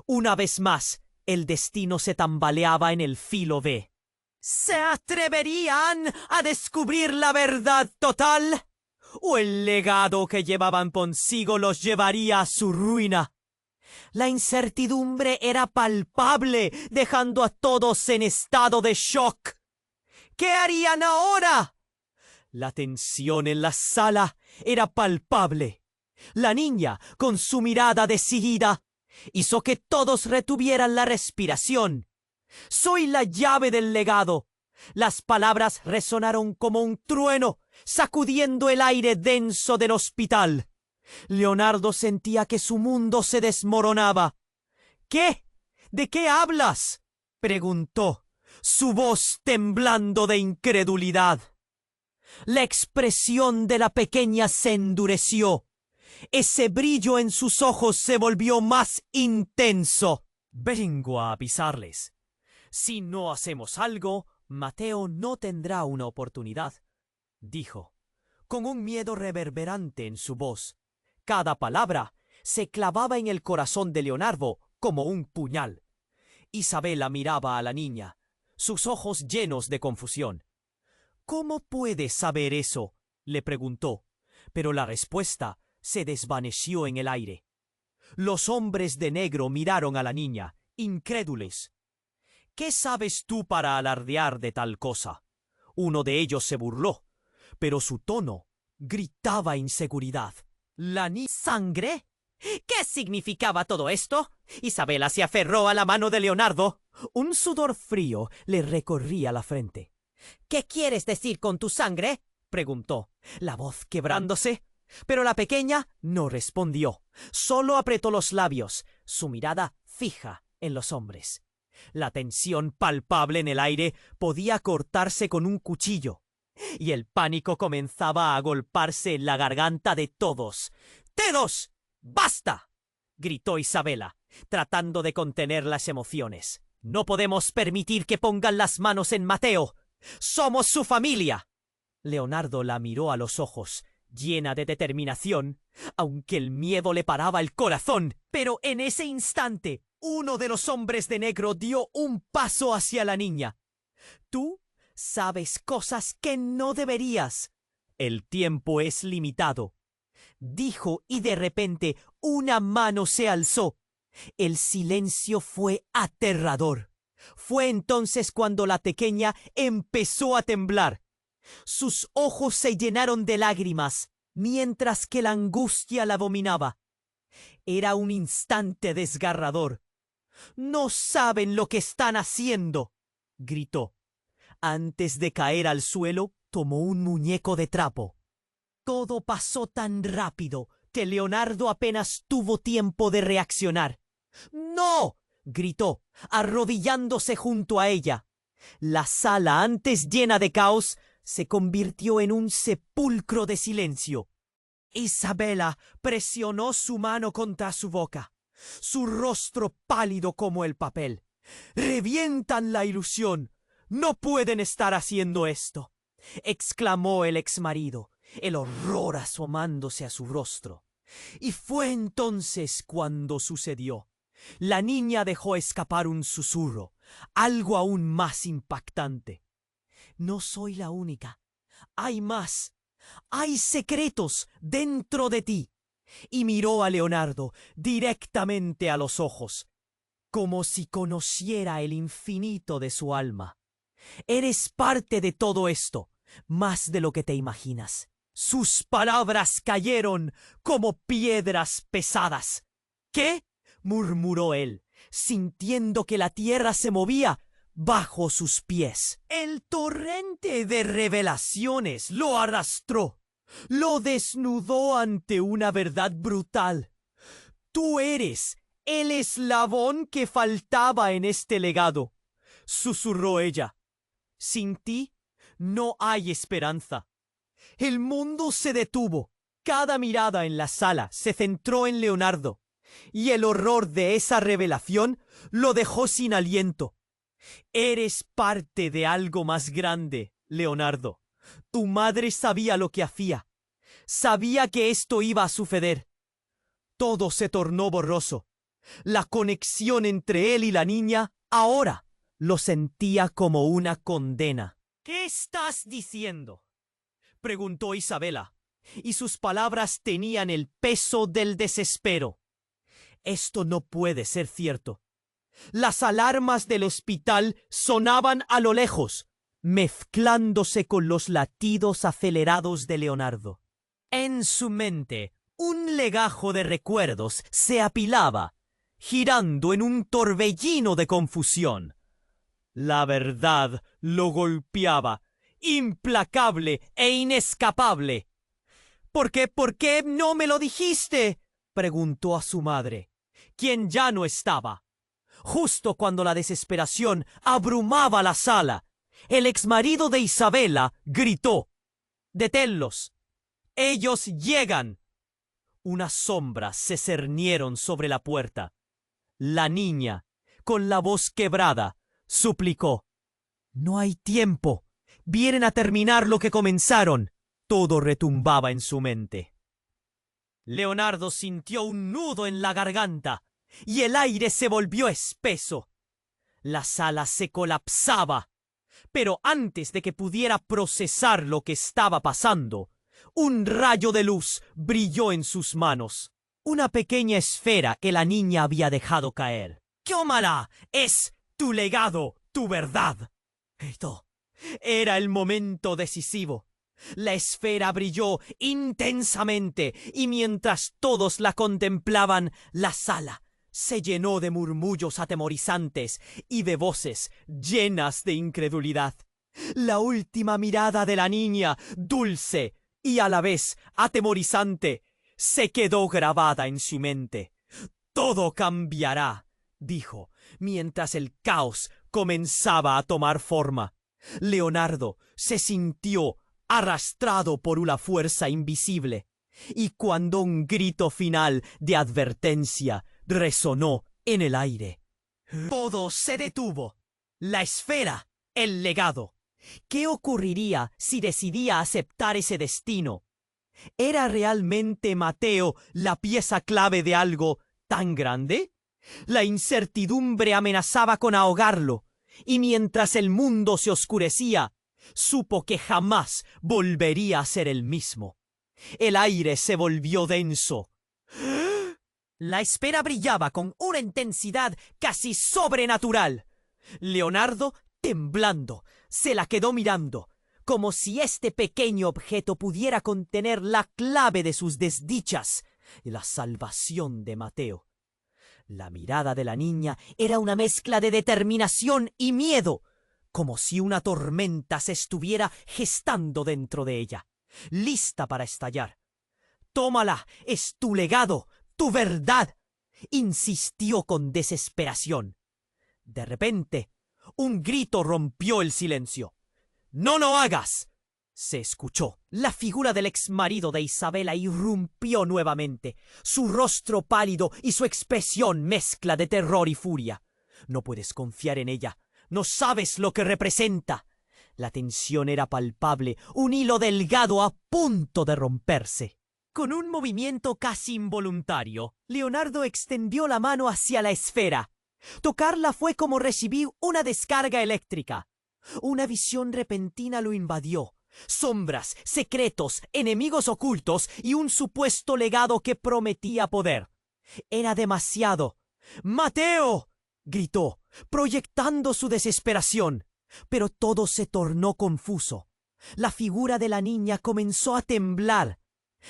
Speaker 1: Una vez más, el destino se tambaleaba en el filo de... ¿Se atreverían a descubrir la verdad total? ¿O el legado que llevaban consigo los llevaría a su ruina? La incertidumbre era palpable, dejando a todos en estado de shock. ¿Qué harían ahora? La tensión en la sala era palpable. La niña, con su mirada decidida, hizo que todos retuvieran la respiración. «Soy la llave del legado». Las palabras resonaron como un trueno, sacudiendo el aire denso del hospital. Leonardo sentía que su mundo se desmoronaba. «¿Qué? ¿De qué hablas?», preguntó, su voz temblando de incredulidad. La expresión de la pequeña se endureció. Ese brillo en sus ojos se volvió más intenso. «Vengo a avisarles. Si no hacemos algo, Mateo no tendrá una oportunidad», dijo, con un miedo reverberante en su voz. Cada palabra se clavaba en el corazón de Leonardo como un puñal. Isabela miraba a la niña, sus ojos llenos de confusión. «¿Cómo puedes saber eso?», le preguntó, pero la respuesta se desvaneció en el aire. Los hombres de negro miraron a la niña, incrédulos. «¿Qué sabes tú para alardear de tal cosa?». Uno de ellos se burló, pero su tono gritaba inseguridad. «¿La sangre? ¿Qué significaba todo esto?». Isabela se aferró a la mano de Leonardo. Un sudor frío le recorría la frente. «¿Qué quieres decir con tu sangre?», preguntó, la voz quebrándose. Pero la pequeña no respondió, solo apretó los labios, su mirada fija en los hombres. La tensión palpable en el aire podía cortarse con un cuchillo, y el pánico comenzaba a agolparse en la garganta de todos. «¡Tedos! ¡Basta!», gritó Isabela, tratando de contener las emociones. «No podemos permitir que pongan las manos en Mateo. ¡Somos su familia!». Leonardo la miró a los ojos, llena de determinación, aunque el miedo le paraba el corazón. Pero en ese instante, uno de los hombres de negro dio un paso hacia la niña. «Tú sabes cosas que no deberías. El tiempo es limitado», dijo, y de repente una mano se alzó. El silencio fue aterrador. Fue entonces cuando la pequeña empezó a temblar. Sus ojos se llenaron de lágrimas, mientras que la angustia la dominaba. Era un instante desgarrador. «No saben lo que están haciendo», gritó. Antes de caer al suelo, tomó un muñeco de trapo. Todo pasó tan rápido que Leonardo apenas tuvo tiempo de reaccionar. «¡No!», gritó, arrodillándose junto a ella. La sala, antes llena de caos, se convirtió en un sepulcro de silencio. Isabela presionó su mano contra su boca, su rostro pálido como el papel. «¡Revientan la ilusión! ¡No pueden estar haciendo esto!», exclamó el exmarido, el horror asomándose a su rostro. Y fue entonces cuando sucedió. La niña dejó escapar un susurro, algo aún más impactante. «No soy la única. Hay más. Hay secretos dentro de ti». Y miró a Leonardo directamente a los ojos, como si conociera el infinito de su alma. «Eres parte de todo esto, más de lo que te imaginas». Sus palabras cayeron como piedras pesadas. «¿Qué?», murmuró él, sintiendo que la tierra se movía bajo sus pies. El torrente de revelaciones lo arrastró, lo desnudó ante una verdad brutal. «Tú eres el eslabón que faltaba en este legado», susurró ella. «Sin ti no hay esperanza». El mundo se detuvo. Cada mirada en la sala se centró en Leonardo, y el horror de esa revelación lo dejó sin aliento. «Eres parte de algo más grande, Leonardo. Tu madre sabía lo que hacía. Sabía que esto iba a suceder». Todo se tornó borroso. La conexión entre él y la niña ahora lo sentía como una condena. «¿Qué estás diciendo?», preguntó Isabela, y sus palabras tenían el peso del desespero. «Esto no puede ser cierto». Las alarmas del hospital sonaban a lo lejos, mezclándose con los latidos acelerados de Leonardo. En su mente, un legajo de recuerdos se apilaba, girando en un torbellino de confusión. La verdad lo golpeaba, implacable e inescapable. «¿Por qué no me lo dijiste?», preguntó a su madre, quien ya no estaba. Justo cuando la desesperación abrumaba la sala, el exmarido de Isabela gritó: «¡Deténlos! ¡Ellos llegan!». Unas sombras se cernieron sobre la puerta. La niña, con la voz quebrada, suplicó: «No hay tiempo. Vienen a terminar lo que comenzaron». Todo retumbaba en su mente. Leonardo sintió un nudo en la garganta y el aire se volvió espeso. La sala se colapsaba, pero antes de que pudiera procesar lo que estaba pasando, un rayo de luz brilló en sus manos, una pequeña esfera que la niña había dejado caer. «¡Tómala! Es tu legado, tu verdad», gritó. Era el momento decisivo. La esfera brilló intensamente y mientras todos la contemplaban, la sala se llenó de murmullos atemorizantes y de voces llenas de incredulidad. La última mirada de la niña, dulce y a la vez atemorizante, se quedó grabada en su mente. «Todo cambiará», dijo, mientras el caos comenzaba a tomar forma. Leonardo se sintió arrastrado por una fuerza invisible, y cuando un grito final de advertencia resonó en el aire, todo se detuvo. La esfera, el legado. ¿Qué ocurriría si decidía aceptar ese destino? ¿Era realmente Mateo la pieza clave de algo tan grande? La incertidumbre amenazaba con ahogarlo, y mientras el mundo se oscurecía, supo que jamás volvería a ser el mismo. El aire se volvió denso. La esfera brillaba con una intensidad casi sobrenatural. Leonardo, temblando, se la quedó mirando, como si este pequeño objeto pudiera contener la clave de sus desdichas y la salvación de Mateo. La mirada de la niña era una mezcla de determinación y miedo, como si una tormenta se estuviera gestando dentro de ella, lista para estallar. «Tómala, es tu legado, tu verdad», insistió con desesperación. De repente, un grito rompió el silencio. «¡No lo hagas!», Se escuchó. La figura del exmarido de Isabela irrumpió nuevamente, su rostro pálido y su expresión mezcla de terror y furia. No puedes confiar en ella. No sabes lo que representa. La tensión era palpable, un hilo delgado a punto de romperse. Con un movimiento casi involuntario, Leonardo extendió la mano hacia la esfera. Tocarla fue como recibir una descarga eléctrica. Una visión repentina lo invadió. Sombras, secretos, enemigos ocultos y un supuesto legado que prometía poder. Era demasiado. ¡Mateo!, gritó, proyectando su desesperación. Pero todo se tornó confuso. La figura de la niña comenzó a temblar.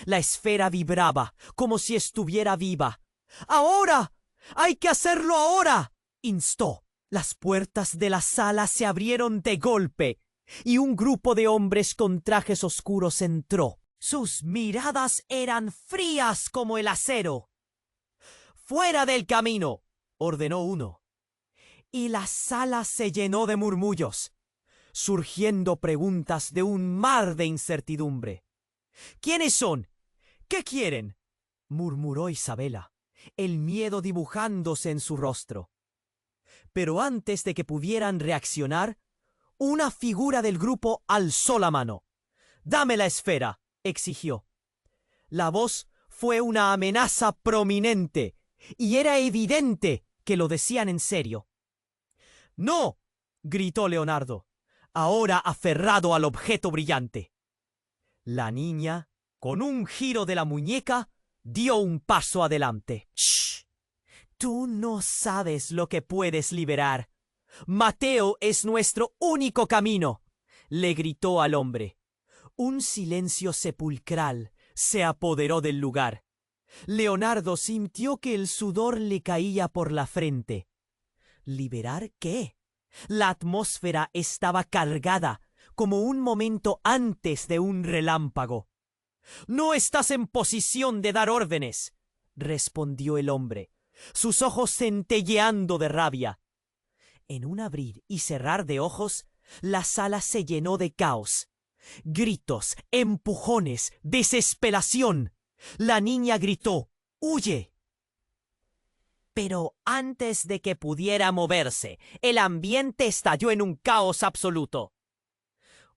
Speaker 1: La esfera vibraba, como si estuviera viva. ¡Ahora! ¡Hay que hacerlo ahora!, instó. Las puertas de la sala se abrieron de golpe, y un grupo de hombres con trajes oscuros entró. Sus miradas eran frías como el acero. «¡Fuera del camino!», ordenó uno. Y la sala se llenó de murmullos, surgiendo preguntas de un mar de incertidumbre. «¿Quiénes son? ¿Qué quieren?», murmuró Isabela, el miedo dibujándose en su rostro. Pero antes de que pudieran reaccionar, una figura del grupo alzó la mano. «¡Dame la esfera!», exigió. La voz fue una amenaza prominente, y era evidente que lo decían en serio. «¡No!», gritó Leonardo, ahora aferrado al objeto brillante. La niña, con un giro de la muñeca, dio un paso adelante. «¡Shh! Tú no sabes lo que puedes liberar. Mateo es nuestro único camino», le gritó al hombre. Un silencio sepulcral se apoderó del lugar. Leonardo sintió que el sudor le caía por la frente. ¿Liberar qué? La atmósfera estaba cargada, como un momento antes de un relámpago. «No estás en posición de dar órdenes», respondió el hombre, sus ojos centelleando de rabia. En un abrir y cerrar de ojos, la sala se llenó de caos. Gritos, empujones, desesperación. La niña gritó: «¡Huye!». Pero antes de que pudiera moverse, el ambiente estalló en un caos absoluto.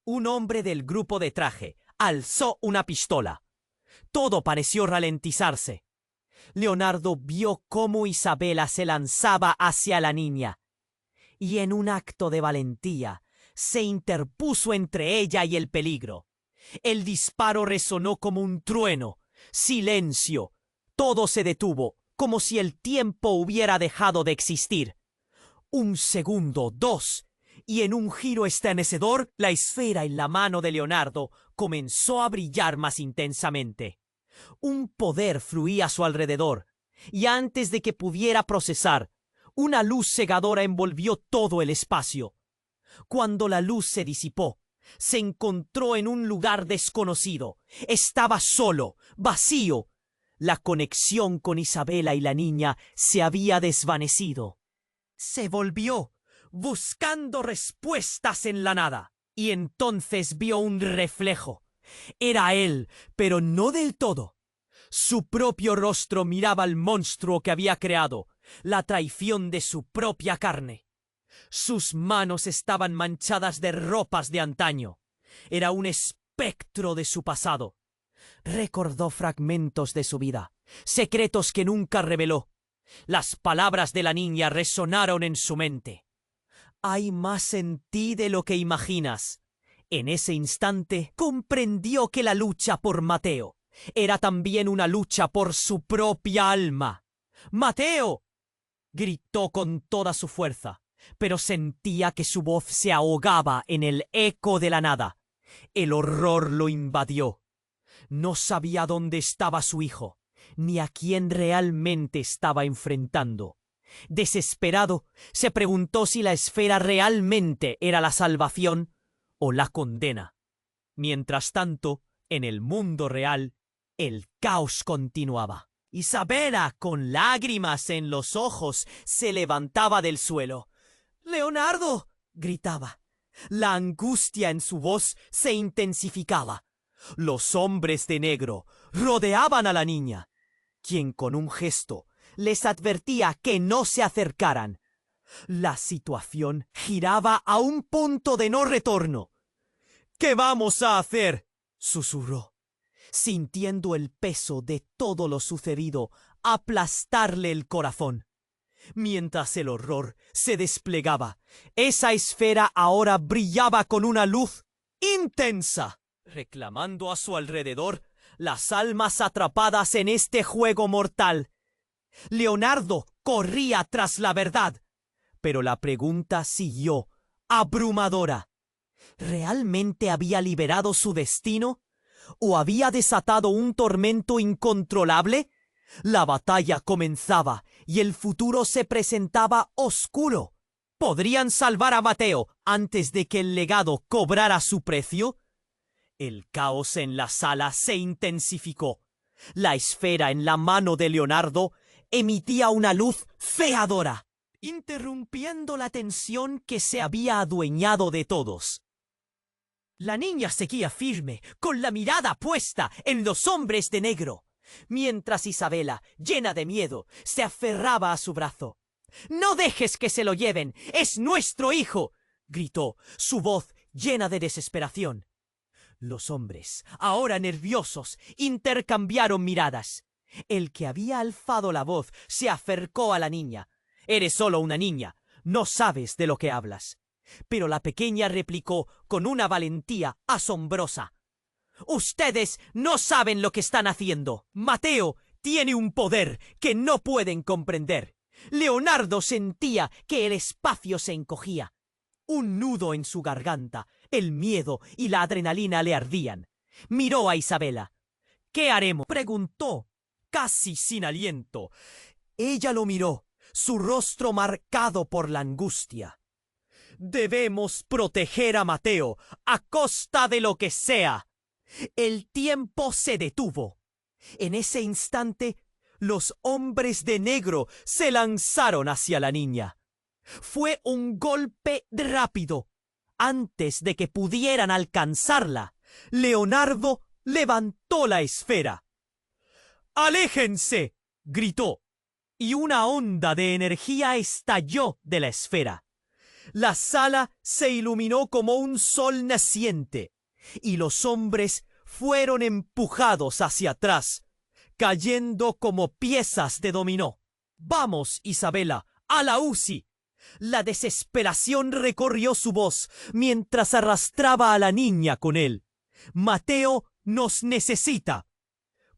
Speaker 1: Un hombre del grupo de traje alzó una pistola. Todo pareció ralentizarse. Leonardo vio cómo Isabela se lanzaba hacia la niña, y en un acto de valentía se interpuso entre ella y el peligro. El disparo resonó como un trueno. Silencio. Todo se detuvo, como si el tiempo hubiera dejado de existir. Un segundo, dos, y en un giro estremecedor, la esfera en la mano de Leonardo comenzó a brillar más intensamente. Un poder fluía a su alrededor, y antes de que pudiera procesar, una luz cegadora envolvió todo el espacio. Cuando la luz se disipó, se encontró en un lugar desconocido. Estaba solo, vacío. La conexión con Isabela y la niña se había desvanecido. Se volvió, buscando respuestas en la nada, y entonces vio un reflejo. Era él, pero no del todo. Su propio rostro miraba al monstruo que había creado, la traición de su propia carne. Sus manos estaban manchadas de ropas de antaño. Era un espectro de su pasado. Recordó fragmentos de su vida, secretos que nunca reveló. Las palabras de la niña resonaron en su mente. «Hay más en ti de lo que imaginas». En ese instante comprendió que la lucha por Mateo era también una lucha por su propia alma. «¡Mateo!», gritó con toda su fuerza, pero sentía que su voz se ahogaba en el eco de la nada. El horror lo invadió. No sabía dónde estaba su hijo, ni a quién realmente estaba enfrentando. Desesperado, se preguntó si la esfera realmente era la salvación o la condena. Mientras tanto, en el mundo real, el caos continuaba. Isabela, con lágrimas en los ojos, se levantaba del suelo. «¡Leonardo!», gritaba. La angustia en su voz se intensificaba. Los hombres de negro rodeaban a la niña, quien con un gesto les advertía que no se acercaran. La situación giraba a un punto de no retorno. ¿Qué vamos a hacer?, susurró, sintiendo el peso de todo lo sucedido aplastarle el corazón. Mientras el horror se desplegaba, esa esfera ahora brillaba con una luz intensa, reclamando a su alrededor las almas atrapadas en este juego mortal. Leonardo corría tras la verdad, pero la pregunta siguió, abrumadora. ¿Realmente había liberado su destino? ¿O había desatado un tormento incontrolable? La batalla comenzaba y el futuro se presentaba oscuro. ¿Podrían salvar a Mateo antes de que el legado cobrara su precio? El caos en la sala se intensificó. La esfera en la mano de Leonardo emitía una luz cegadora, interrumpiendo la tensión que se había adueñado de todos. La niña seguía firme, con la mirada puesta en los hombres de negro, mientras Isabela, llena de miedo, se aferraba a su brazo. «¡No dejes que se lo lleven! ¡Es nuestro hijo!», gritó, su voz llena de desesperación. Los hombres, ahora nerviosos, intercambiaron miradas. El que había alzado la voz se acercó a la niña. «Eres solo una niña, no sabes de lo que hablas». Pero la pequeña replicó con una valentía asombrosa: «Ustedes no saben lo que están haciendo. Mateo tiene un poder que no pueden comprender». Leonardo sentía que el espacio se encogía. Un nudo en su garganta, el miedo y la adrenalina le ardían. Miró a Isabela. «¿Qué haremos?», preguntó, casi sin aliento. Ella lo miró, su rostro marcado por la angustia. «Debemos proteger a Mateo, a costa de lo que sea». El tiempo se detuvo. En ese instante, los hombres de negro se lanzaron hacia la niña. Fue un golpe rápido. Antes de que pudieran alcanzarla, Leonardo levantó la esfera. «¡Aléjense!», gritó, y una onda de energía estalló de la esfera. La sala se iluminó como un sol naciente, y los hombres fueron empujados hacia atrás, cayendo como piezas de dominó. «¡Vamos, Isabela, a la UCI!». La desesperación recorrió su voz mientras arrastraba a la niña con él. «Mateo nos necesita».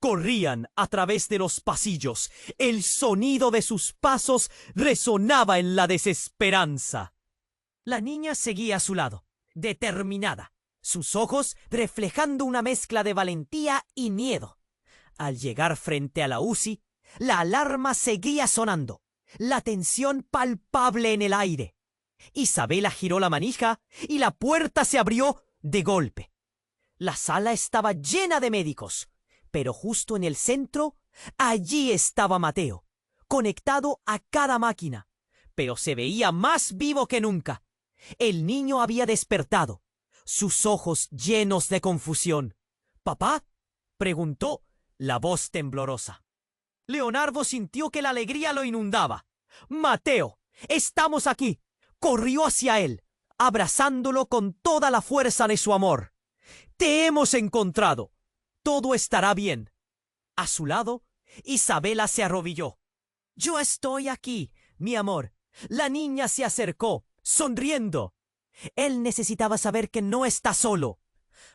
Speaker 1: Corrían a través de los pasillos. El sonido de sus pasos resonaba en la desesperanza. La niña seguía a su lado, determinada, sus ojos reflejando una mezcla de valentía y miedo. Al llegar frente a la UCI, la alarma seguía sonando, la tensión palpable en el aire. Isabela giró la manija y la puerta se abrió de golpe. La sala estaba llena de médicos, pero justo en el centro, allí estaba Mateo, conectado a cada máquina, pero se veía más vivo que nunca. El niño había despertado, sus ojos llenos de confusión. «¿Papá?», preguntó, la voz temblorosa. Leonardo sintió que la alegría lo inundaba. «Mateo, estamos aquí». Corrió hacia él, abrazándolo con toda la fuerza de su amor. «Te hemos encontrado. Todo estará bien». A su lado, Isabela se arrodilló. «Yo estoy aquí, mi amor». La niña se acercó, sonriendo. Él necesitaba saber que no está solo.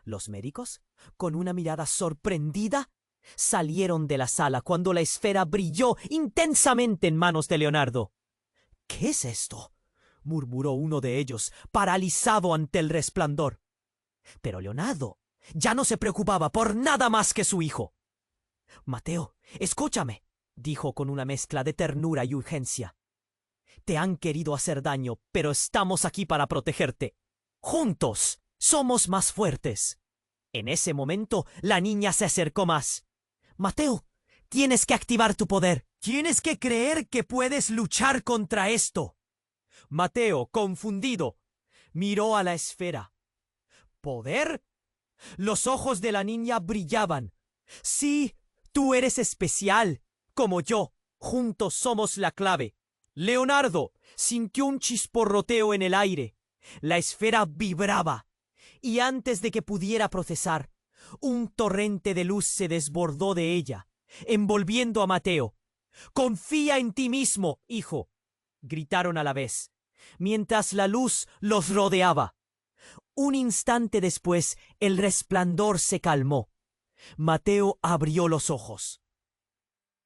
Speaker 1: Los médicos, con una mirada sorprendida, salieron de la sala cuando la esfera brilló intensamente en manos de Leonardo. «¿Qué es esto?», murmuró uno de ellos, paralizado ante el resplandor. Pero Leonardo ya no se preocupaba por nada más que su hijo. «Mateo, escúchame», dijo con una mezcla de ternura y urgencia. «Te han querido hacer daño, pero estamos aquí para protegerte. Juntos somos más fuertes». En ese momento, la niña se acercó más. «Mateo, tienes que activar tu poder. Tienes que creer que puedes luchar contra esto». Mateo, confundido, Miró a la esfera. ¿Poder? Los ojos de la niña brillaban. Sí, tú eres especial, como yo. Juntos somos la clave. Leonardo sintió un chisporroteo en el aire. La esfera vibraba. Y antes de que pudiera procesar, un torrente de luz se desbordó de ella, envolviendo a Mateo. «Confía en ti mismo, hijo», gritaron a la vez, mientras la luz los rodeaba. Un instante después, el resplandor se calmó. Mateo abrió los ojos.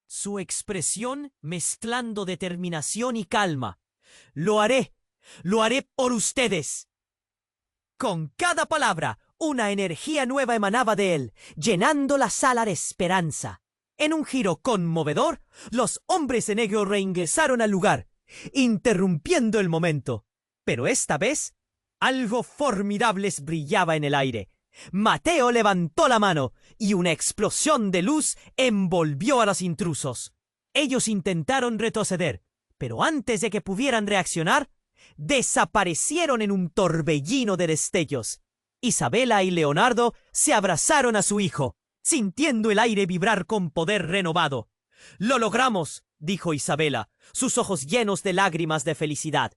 Speaker 1: Su expresión mezclando determinación y calma. Lo haré por ustedes». Con cada palabra, una energía nueva emanaba de él, llenando la sala de esperanza. En un giro conmovedor, los hombres de negro reingresaron al lugar, interrumpiendo el momento. Pero esta vez, algo formidable brillaba en el aire. Mateo levantó la mano y una explosión de luz envolvió a los intrusos. Ellos intentaron retroceder, pero antes de que pudieran reaccionar, desaparecieron en un torbellino de destellos. Isabela y Leonardo se abrazaron a su hijo, sintiendo el aire vibrar con poder renovado. «Lo logramos», dijo Isabela, sus ojos llenos de lágrimas de felicidad.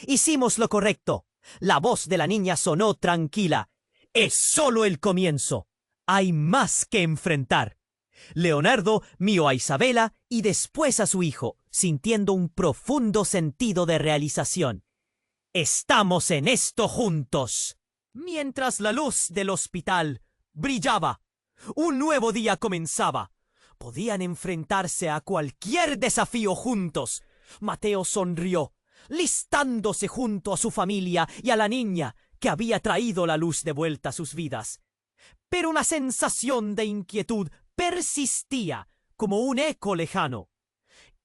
Speaker 1: «Hicimos lo correcto». La voz de la niña sonó tranquila. «Es solo el comienzo. Hay más que enfrentar». Leonardo miró a Isabela y después a su hijo, sintiendo un profundo sentido de realización. «Estamos en esto juntos». Mientras la luz del hospital brillaba, un nuevo día comenzaba. Podían enfrentarse a cualquier desafío juntos. Mateo sonrió, listándose junto a su familia y a la niña que había traído la luz de vuelta a sus vidas. Pero una sensación de inquietud persistía como un eco lejano.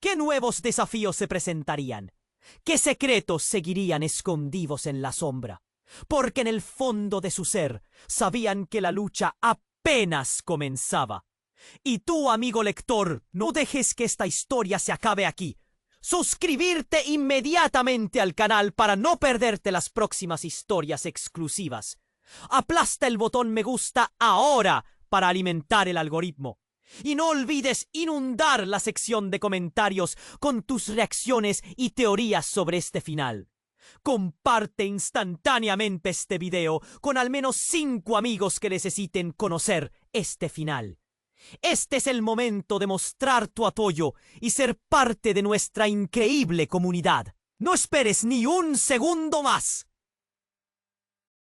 Speaker 1: ¿Qué nuevos desafíos se presentarían? ¿Qué secretos seguirían escondidos en la sombra? Porque en el fondo de su ser sabían que la lucha apenas comenzaba. Y tú, amigo lector, no dejes que esta historia se acabe aquí. Suscribirte inmediatamente al canal para no perderte las próximas historias exclusivas. Aplasta el botón me gusta ahora para alimentar el algoritmo. Y no olvides inundar la sección de comentarios con tus reacciones y teorías sobre este final. Comparte instantáneamente este video con al menos 5 amigos que necesiten conocer este final. Este es el momento de mostrar tu apoyo y ser parte de nuestra increíble comunidad. No esperes ni un segundo más.